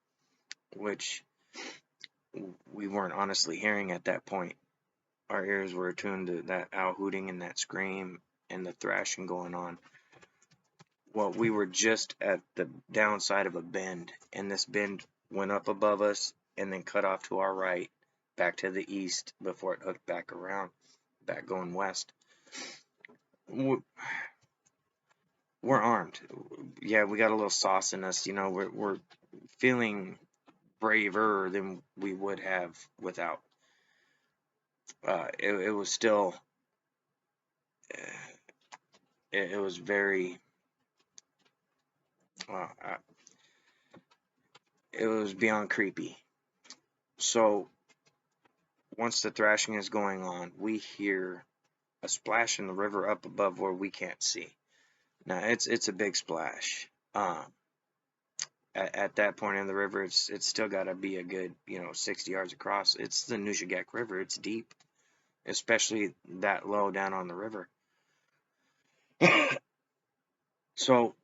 which we weren't honestly hearing at that point. Our ears were attuned to that owl hooting and that scream and the thrashing going on. Well, we were just at the downside of a bend, and this bend went up above us and then cut off to our right, back to the east before it hooked back around, back going west. We're armed. Yeah, we got a little sauce in us. You know, we're feeling braver than we would have without. It was still, it was very, uh, it was beyond creepy. So once the thrashing is going on, we hear a splash in the river up above where we can't see. Now it's a big splash. At that point in the river, it's still got to be a good 60 yards across. It's the Nushagak River. It's deep, especially that low down on the river. So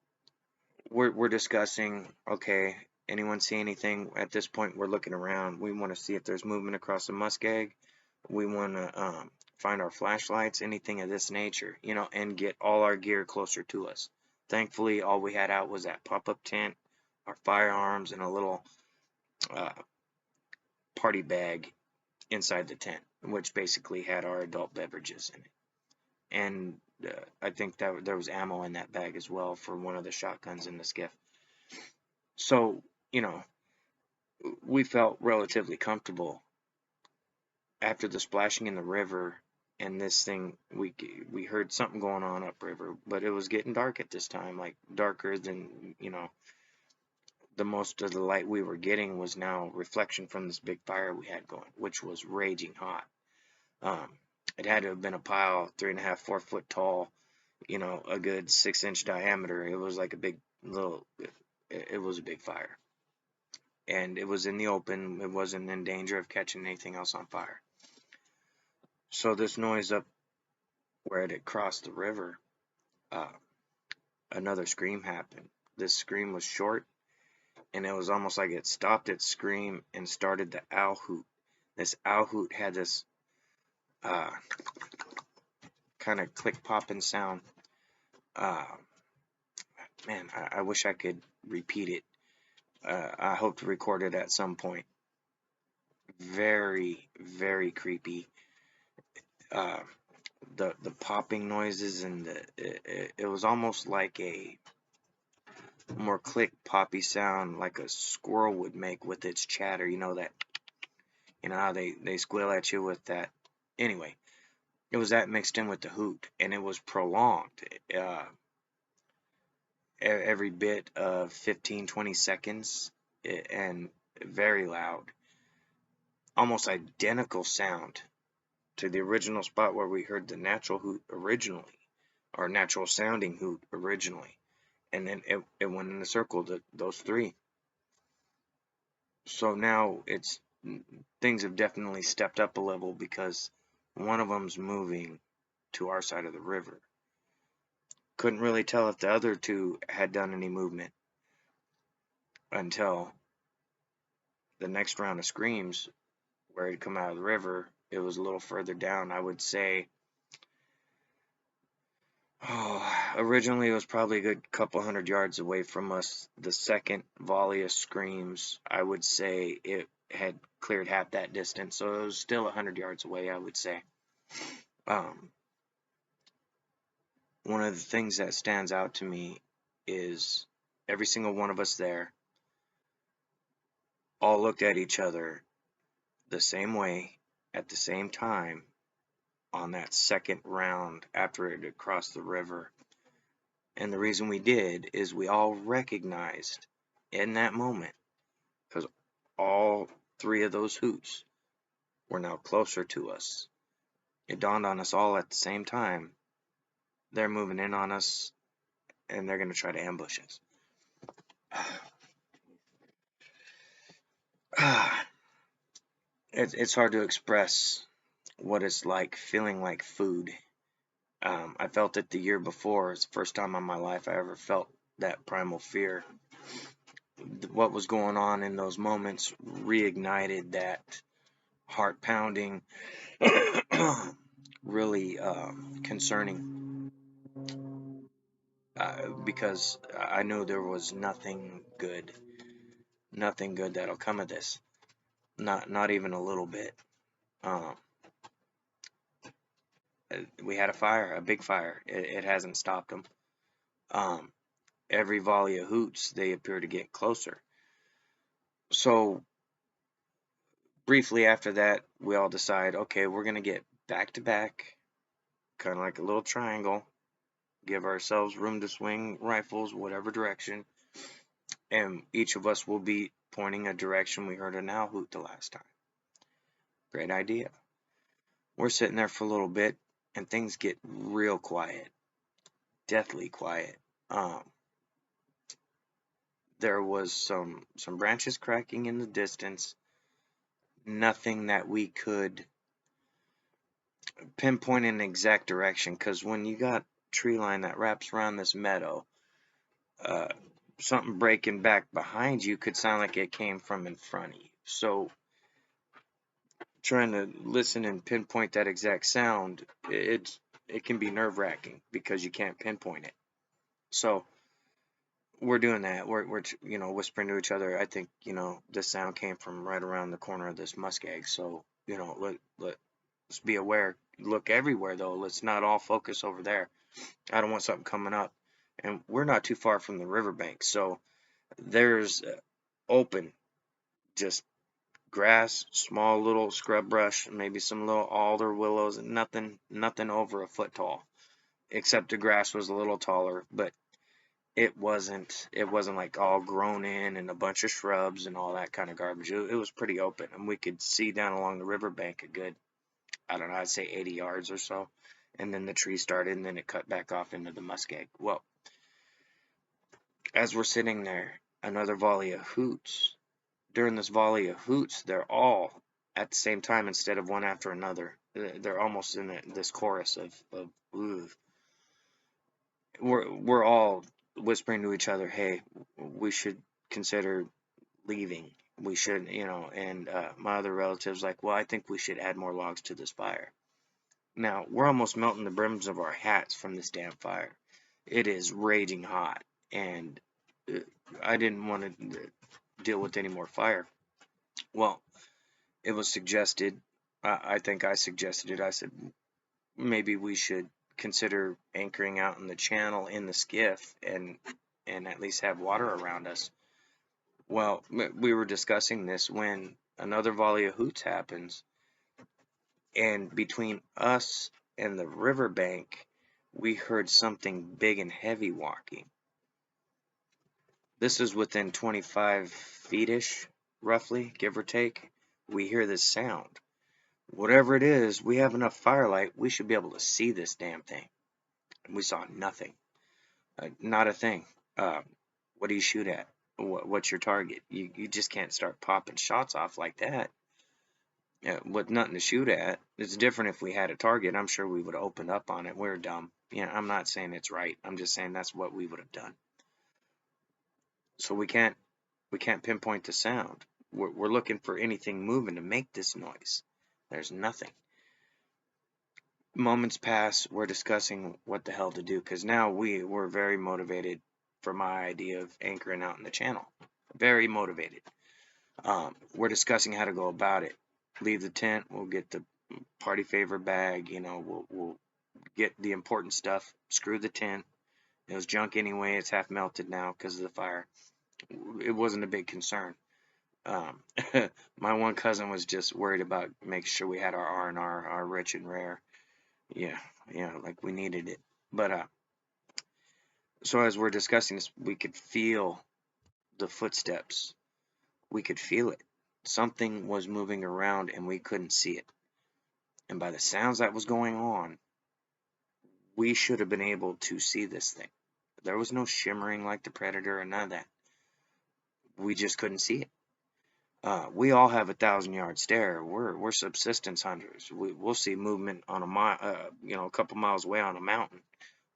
we're discussing, okay, anyone see anything? At this point, we're looking around. We want to see if there's movement across the muskeg. We want to find our flashlights, anything of this nature, and get all our gear closer to us. Thankfully, all we had out was that pop-up tent, our firearms, and a little party bag inside the tent, which basically had our adult beverages in it. And I think that there was ammo in that bag as well for one of the shotguns in the skiff. So, we felt relatively comfortable after the splashing in the river and this thing. We heard something going on upriver, but it was getting dark at this time, like darker than the most of the light we were getting was now reflection from this big fire we had going, which was raging hot. It had to have been a pile 3.5, 4 foot tall, a good 6-inch diameter. It was like a big little, it was a big fire. And it was in the open. It wasn't in danger of catching anything else on fire. So this noise up where it had crossed the river, another scream happened. This scream was short, and it was almost like it stopped its scream and started the owl hoot. This owl hoot had this kind of click popping sound. Man, I wish I could repeat it. I hope to record it at some point. Very, very creepy. The popping noises and it was almost like a more click poppy sound like a squirrel would make with its chatter. How they squeal at you with that. Anyway, it was that mixed in with the hoot, and it was prolonged. Every bit of 15-20 seconds, and very loud, almost identical sound to the original spot where we heard the natural hoot originally, or natural sounding hoot originally, and then it went in a circle, those three. So now things have definitely stepped up a level because one of them's moving to our side of the river. Couldn't really tell if the other two had done any movement until the next round of screams where he'd come out of the river. It was a little further down. I would say, originally it was probably a good couple 100 yards away from us. The second volley of screams, I would say it had cleared half that distance, so it was still 100 yards away, I would say. One of the things that stands out to me is every single one of us there all looked at each other the same way at the same time on that second round after it had crossed the river. And the reason we did is we all recognized in that moment, because all three of those hoots were now closer to us. It dawned on us all at the same time. They're moving in on us, and they're going to try to ambush us. It's hard to express what it's like feeling like food. I felt it the year before. It's the first time in my life I ever felt that primal fear. What was going on in those moments reignited that heart pounding, really concerning, because I knew there was nothing good that'll come of this. Not even a little bit. We had a fire, a big fire. It hasn't stopped them. Every volley of hoots, they appear to get closer. So briefly after that, we all decide, okay, we're going to get back to back, kind of like a little triangle, give ourselves room to swing rifles whatever direction, and each of us will be pointing a direction we heard an owl hoot the last time. Great idea. We're sitting there for a little bit, and things get real quiet, deathly quiet. There was some branches cracking in the distance. Nothing that we could pinpoint an exact direction, because when you got tree line that wraps around this meadow, something breaking back behind you could sound like it came from in front of you. So trying to listen and pinpoint that exact sound, it can be nerve-wracking because you can't pinpoint it. So we're doing that. We're whispering to each other. I think this sound came from right around the corner of this muskeg. So let's be aware. Look everywhere though. Let's not all focus over there. I don't want something coming up. And we're not too far from the riverbank, so there's open, just grass, small little scrub brush, maybe some little alder willows, and nothing over a foot tall, except the grass was a little taller. But it wasn't like all grown in and a bunch of shrubs and all that kind of garbage. It was pretty open, and we could see down along the riverbank a good, I don't know, I'd say 80 yards or so. And then the tree started, and then it cut back off into the muskeg. Well, as we're sitting there, another volley of hoots. During this volley of hoots, they're all at the same time instead of one after another. They're almost in this chorus of ooh. We're all whispering to each other, "Hey, we should consider leaving. We should, you know." And my other relatives like, "Well, I think we should add more logs to this fire." Now we're almost melting the brims of our hats from this damn fire. It is raging hot, and uh, I didn't want to deal with any more fire. Well, it was suggested. I think I suggested it. I said maybe we should consider anchoring out in the channel in the skiff and at least have water around us. Well, we were discussing this when another volley of hoots happens, and between us and the riverbank, we heard something big and heavy walking. This is within 25 feet-ish, roughly, give or take. We hear this sound. Whatever it is, we have enough firelight, we should be able to see this damn thing. We saw nothing. Not a thing. What do you shoot at? What's your target? You just can't start popping shots off like that. With nothing to shoot at. It's different if we had a target. I'm sure we would have opened up on it. We're dumb. Yeah, I'm not saying it's right. I'm just saying that's what we would have done. So we can't pinpoint the sound. We're looking for anything moving to make this noise. There's nothing. Moments pass. We're discussing what the hell to do because now we're very motivated for my idea of anchoring out in the channel. Very motivated. We're discussing how to go about it. Leave the tent. We'll get the party favor bag. You know, we'll get the important stuff. Screw the tent. It was junk anyway. It's half melted now because of the fire. It wasn't a big concern. My one cousin was just worried about making sure we had our R&R, our rich and rare. Yeah, like we needed it. But so as we're discussing this, we could feel the footsteps. We could feel it. Something was moving around and we couldn't see it. And by the sounds that was going on, we should have been able to see this thing. There was no shimmering like the Predator or none of that. We just couldn't see it. We all have 1,000-yard stare. We're subsistence hunters. We'll see movement on a mile, a couple miles away on a mountain,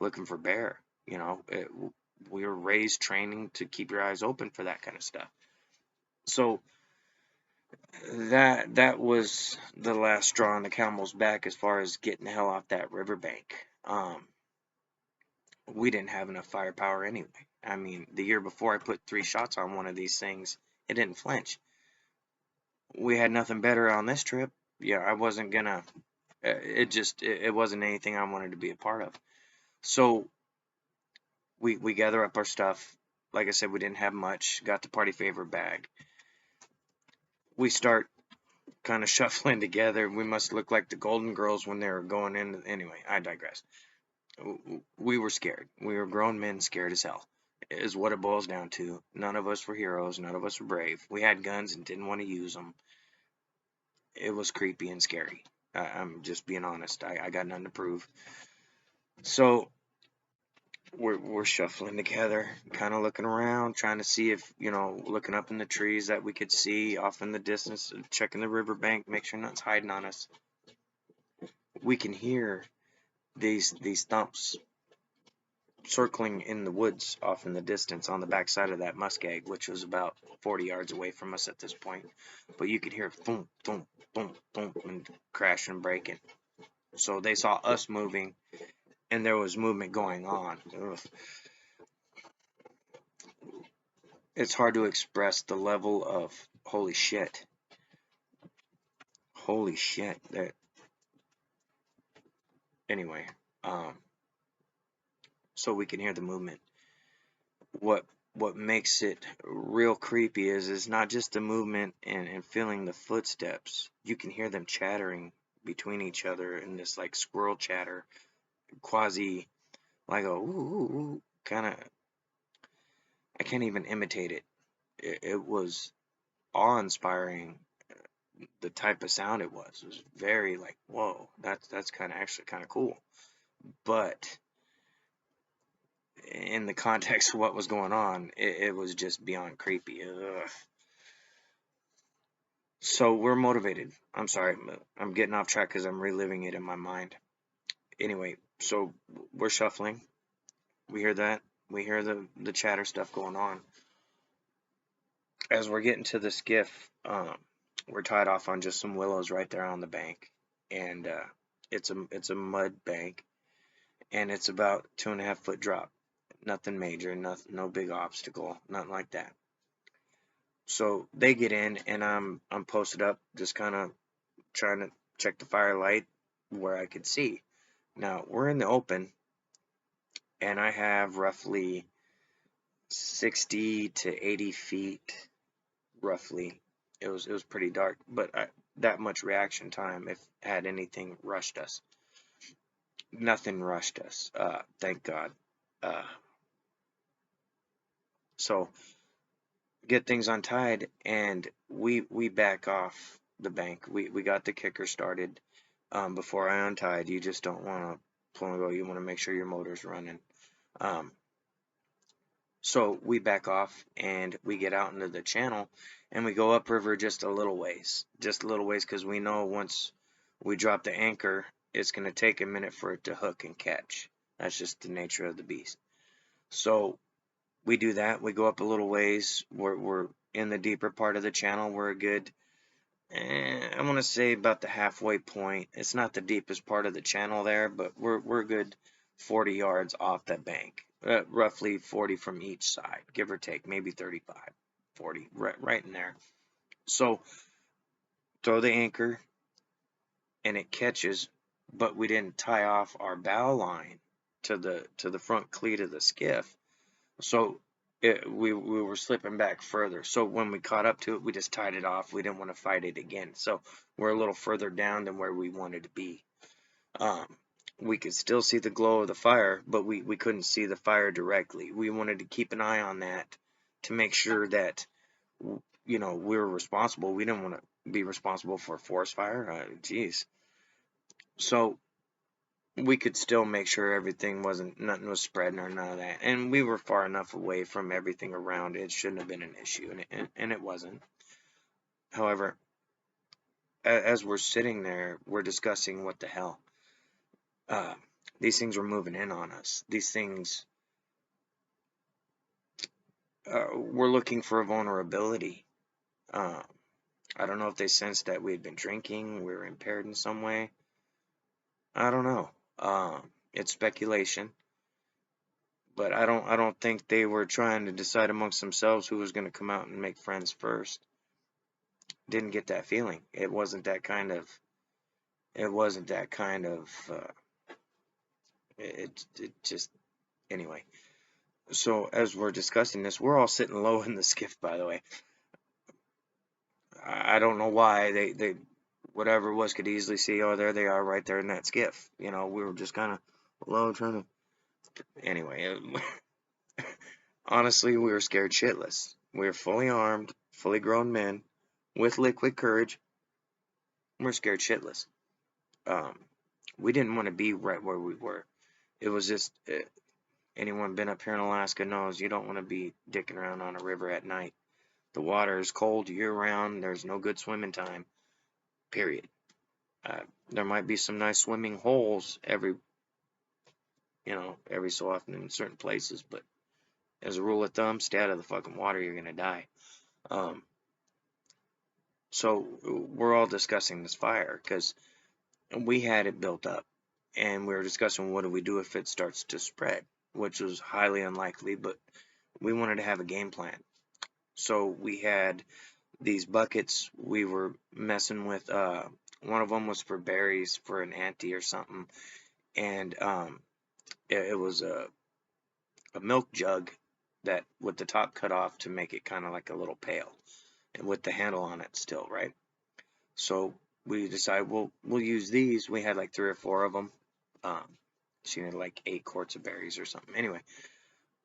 looking for bear. We were raised training to keep your eyes open for that kind of stuff. So that was the last straw on the camel's back as far as getting the hell off that riverbank. We didn't have enough firepower anyway. I mean, the year before I put 3 shots on one of these things, it didn't flinch. We had nothing better on this trip. Yeah, I wasn't gonna. It wasn't anything I wanted to be a part of. So we gather up our stuff. Like I said, we didn't have much. Got the party favor bag. We start kind of shuffling together. We must look like the Golden Girls when they were going in. Anyway, I digress. We were scared. We were grown men scared as hell, is what it boils down to. None of us were heroes. None of us were brave. We had guns and didn't want to use them. It was creepy and scary. I'm just being honest. I got nothing to prove. So we're shuffling together, kind of looking around, trying to see if, looking up in the trees that we could see off in the distance, checking the riverbank, make sure nothing's hiding on us. We can hear these thumps circling in the woods off in the distance on the backside of that muskeg, which was about 40 yards away from us at this point. But you could hear boom, boom, boom, boom, and crashing and breaking. So they saw us moving, and there was movement going on. Ugh. It's hard to express the level of holy shit. Holy shit. Anyway, so we can hear the movement. What makes it real creepy is not just the movement and feeling the footsteps. You can hear them chattering between each other in this like squirrel chatter, quasi like a ooh kind of can't even imitate it. It was awe-inspiring. The type of sound it was very like, whoa, that's kind of actually kind of cool. But in the context of what was going on, it was just beyond creepy. Ugh. So we're motivated. I'm sorry, I'm getting off track because I'm reliving it in my mind. Anyway, so we're shuffling. We hear that. We hear the chatter stuff going on. As we're getting to the skiff, we're tied off on just some willows right there on the bank, and it's a mud bank, and it's about 2.5 foot drop. Nothing major, no big obstacle, nothing like that. So they get in, and I'm posted up, just kind of trying to check the firelight where I could see. Now we're in the open, and I have roughly 60 to 80 feet, roughly. It was pretty dark, but that much reaction time, if had anything rushed us. Nothing rushed us, thank God. Uh, so get things untied, and we back off the bank. We got the kicker started before I untied. You just don't want to pull and go. You want to make sure your motor's running. Um, so we back off and we get out into the channel, and we go upriver just a little ways, because we know once we drop the anchor, it's going to take a minute for it to hook and catch. That's just the nature of the beast. So we do that. We go up a little ways. We're in the deeper part of the channel. We're a good, I want to say about the halfway point. It's not the deepest part of the channel there, but we're a good 40 yards off that bank. Roughly 40 from each side, give or take, maybe 35, 40, right in there. So throw the anchor, and it catches, but we didn't tie off our bow line to the front cleat of the skiff. So we were slipping back further. So when we caught up to it, we just tied it off. We didn't want to fight it again. So we're a little further down than where we wanted to be. We could still see the glow of the fire, but we couldn't see the fire directly. We wanted to keep an eye on that to make sure that, we were responsible. We didn't want to be responsible for a forest fire. Geez. So we could still make sure nothing was spreading or none of that. And we were far enough away from everything around. It shouldn't have been an issue, and it wasn't. However, as we're sitting there, we're discussing what the hell. These things were moving in on us. These things were looking for a vulnerability. I don't know if they sensed that we had been drinking, we were impaired in some way. I don't know. It's speculation. But I don't think they were trying to decide amongst themselves who was going to come out and make friends first. Didn't get that feeling. It wasn't that kind of. It just anyway. So as we're discussing this, we're all sitting low in the skiff. By the way, I don't know why they whatever it was could easily see. Oh, there they are, right there in that skiff. We were just kind of low trying to. Anyway. Honestly, we were scared shitless. We were fully armed, fully grown men with liquid courage. We're scared shitless. We didn't want to be right where we were. It was just, anyone been up here in Alaska knows you don't want to be dicking around on a river at night. The water is cold year round. There's no good swimming time, period. There might be some nice swimming holes every so often in certain places, but as a rule of thumb, stay out of the fucking water, you're gonna die. So we're all discussing this fire because we had it built up, and we were discussing what do we do if it starts to spread, which was highly unlikely, but we wanted to have a game plan. So we had these buckets we were messing with. One of them was for berries for an auntie or something, and it was a milk jug that with the top cut off to make it kind of like a little pail, and with the handle on it still, right? So we decided we'll use these. We had like 3 or 4 of them. She had like 8 quarts of berries or something. Anyway,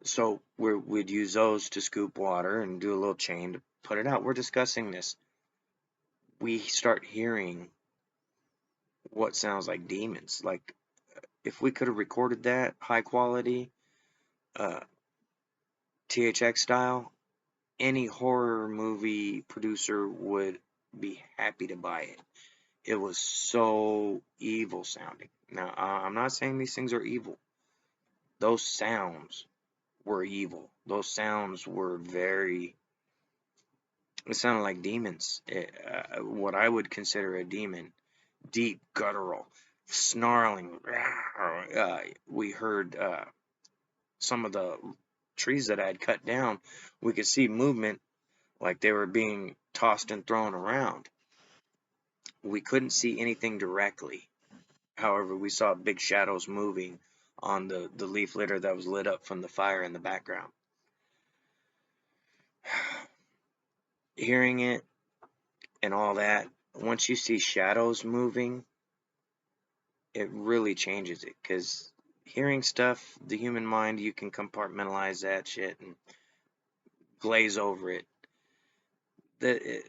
So we'd use those to scoop water and do a little chain to put it out. We're discussing this. We start hearing what sounds like demons. Like, if we could have recorded that high quality, uh, THX style, any horror movie producer would be happy to buy it. It was so evil sounding. Now, I'm not saying these things are evil. Those sounds were evil. Those sounds were very. It sounded like demons. What I would consider a demon. Deep, guttural, snarling. We heard some of the trees that I had cut down. We could see movement like they were being tossed and thrown around. We couldn't see anything directly. However, we saw big shadows moving on the leaf litter that was lit up from the fire in the background. Hearing it and all that, once you see shadows moving, it really changes it. Because hearing stuff, the human mind, you can compartmentalize that shit and glaze over it. The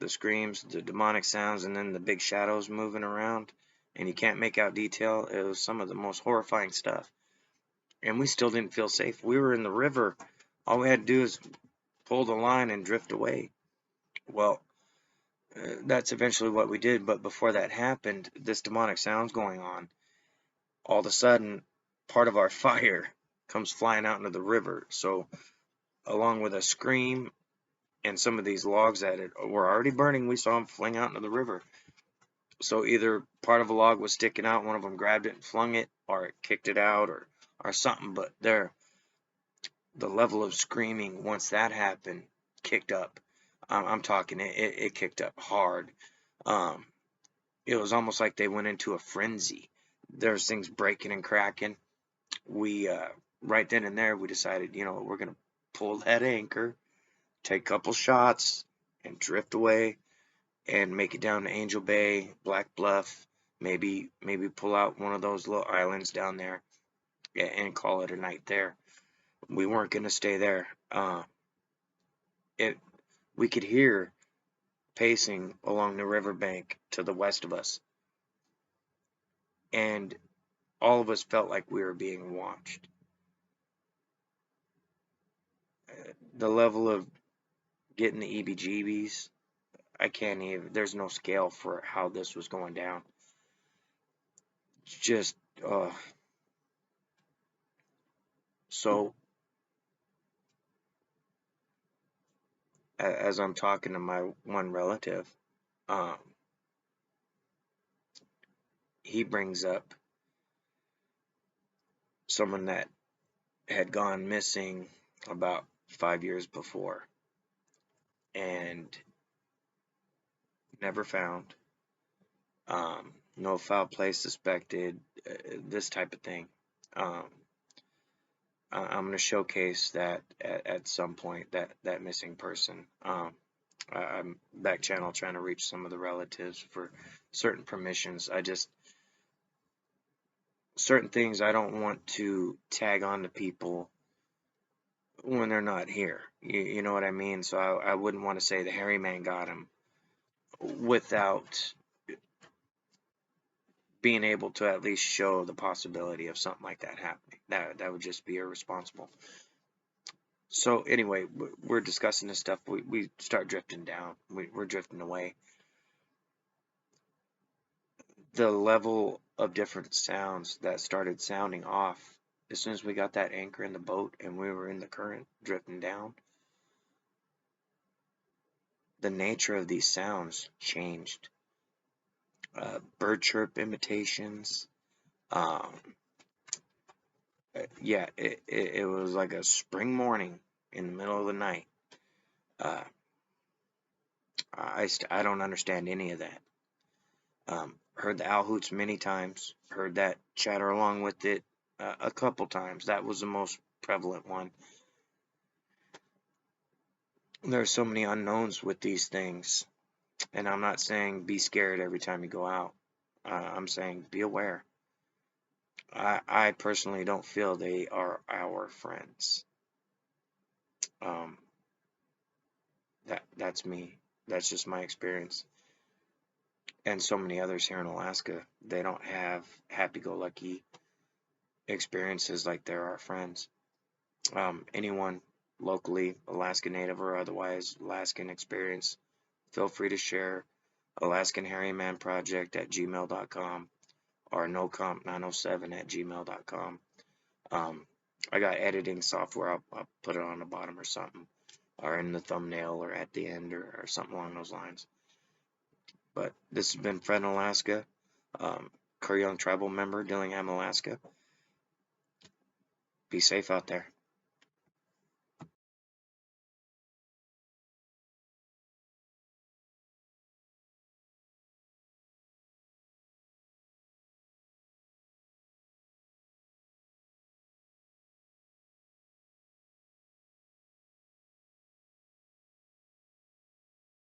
screams, the demonic sounds, and then the big shadows moving around, and you can't make out detail. It was some of the most horrifying stuff. And we still didn't feel safe. We were in the river. All we had to do is pull the line and drift away. Well, that's eventually what we did. But before that happened, this demonic sound's going on. All of a sudden, part of our fire comes flying out into the river. So, along with a scream and some of these logs that were already burning, we saw them fling out into the river. So either part of a log was sticking out, one of them grabbed it and flung it, or it kicked it out, or something. But the level of screaming once that happened kicked up. I'm talking it kicked up hard. It was almost like they went into a frenzy. There's things breaking and cracking. We right then and there we decided, we're gonna pull that anchor, take a couple shots, and drift away and make it down to Angel Bay, Black Bluff, maybe pull out one of those little islands down there and call it a night there. We weren't gonna stay there. We could hear pacing along the riverbank to the west of us, and all of us felt like we were being watched. The level of getting the EBGBs, I can't even. There's no scale for how this was going down. Just so as I'm talking to my one relative, he brings up someone that had gone missing about 5 years before and never found. No foul play suspected, this type of thing. I'm going to showcase that at some point, that missing person. I'm back channel trying to reach some of the relatives for certain permissions. Certain things I don't want to tag on to people when they're not here. You know what I mean? So I wouldn't want to say the hairy man got him without being able to at least show the possibility of something like that happening. That would just be irresponsible. So anyway, we're discussing this stuff. We start drifting down. We're drifting away. The level of different sounds that started sounding off as soon as we got that anchor in the boat and we were in the current drifting down, the nature of these sounds changed. Bird chirp imitations. Yeah, it was like a spring morning in the middle of the night. I don't understand any of that. Heard the owl hoots many times. Heard that chatter along with it a couple times. That was the most prevalent one. There are so many unknowns with these things, and I'm not saying be scared every time you go out. I'm saying be aware. I personally don't feel they are our friends. Um, that's me. That's just my experience. And so many others here in Alaska, they don't have happy-go-lucky experiences like they're our friends. Anyone locally, Alaska Native or otherwise, Alaskan experience, feel free to share. AlaskanHairymanProject@gmail.com or nocomp907@gmail.com. I got editing software. I'll put it on the bottom or something, or in the thumbnail, or at the end, or something along those lines. But this has been Fred in Alaska, Kerr Young tribal member, Dillingham, Alaska. Be safe out there.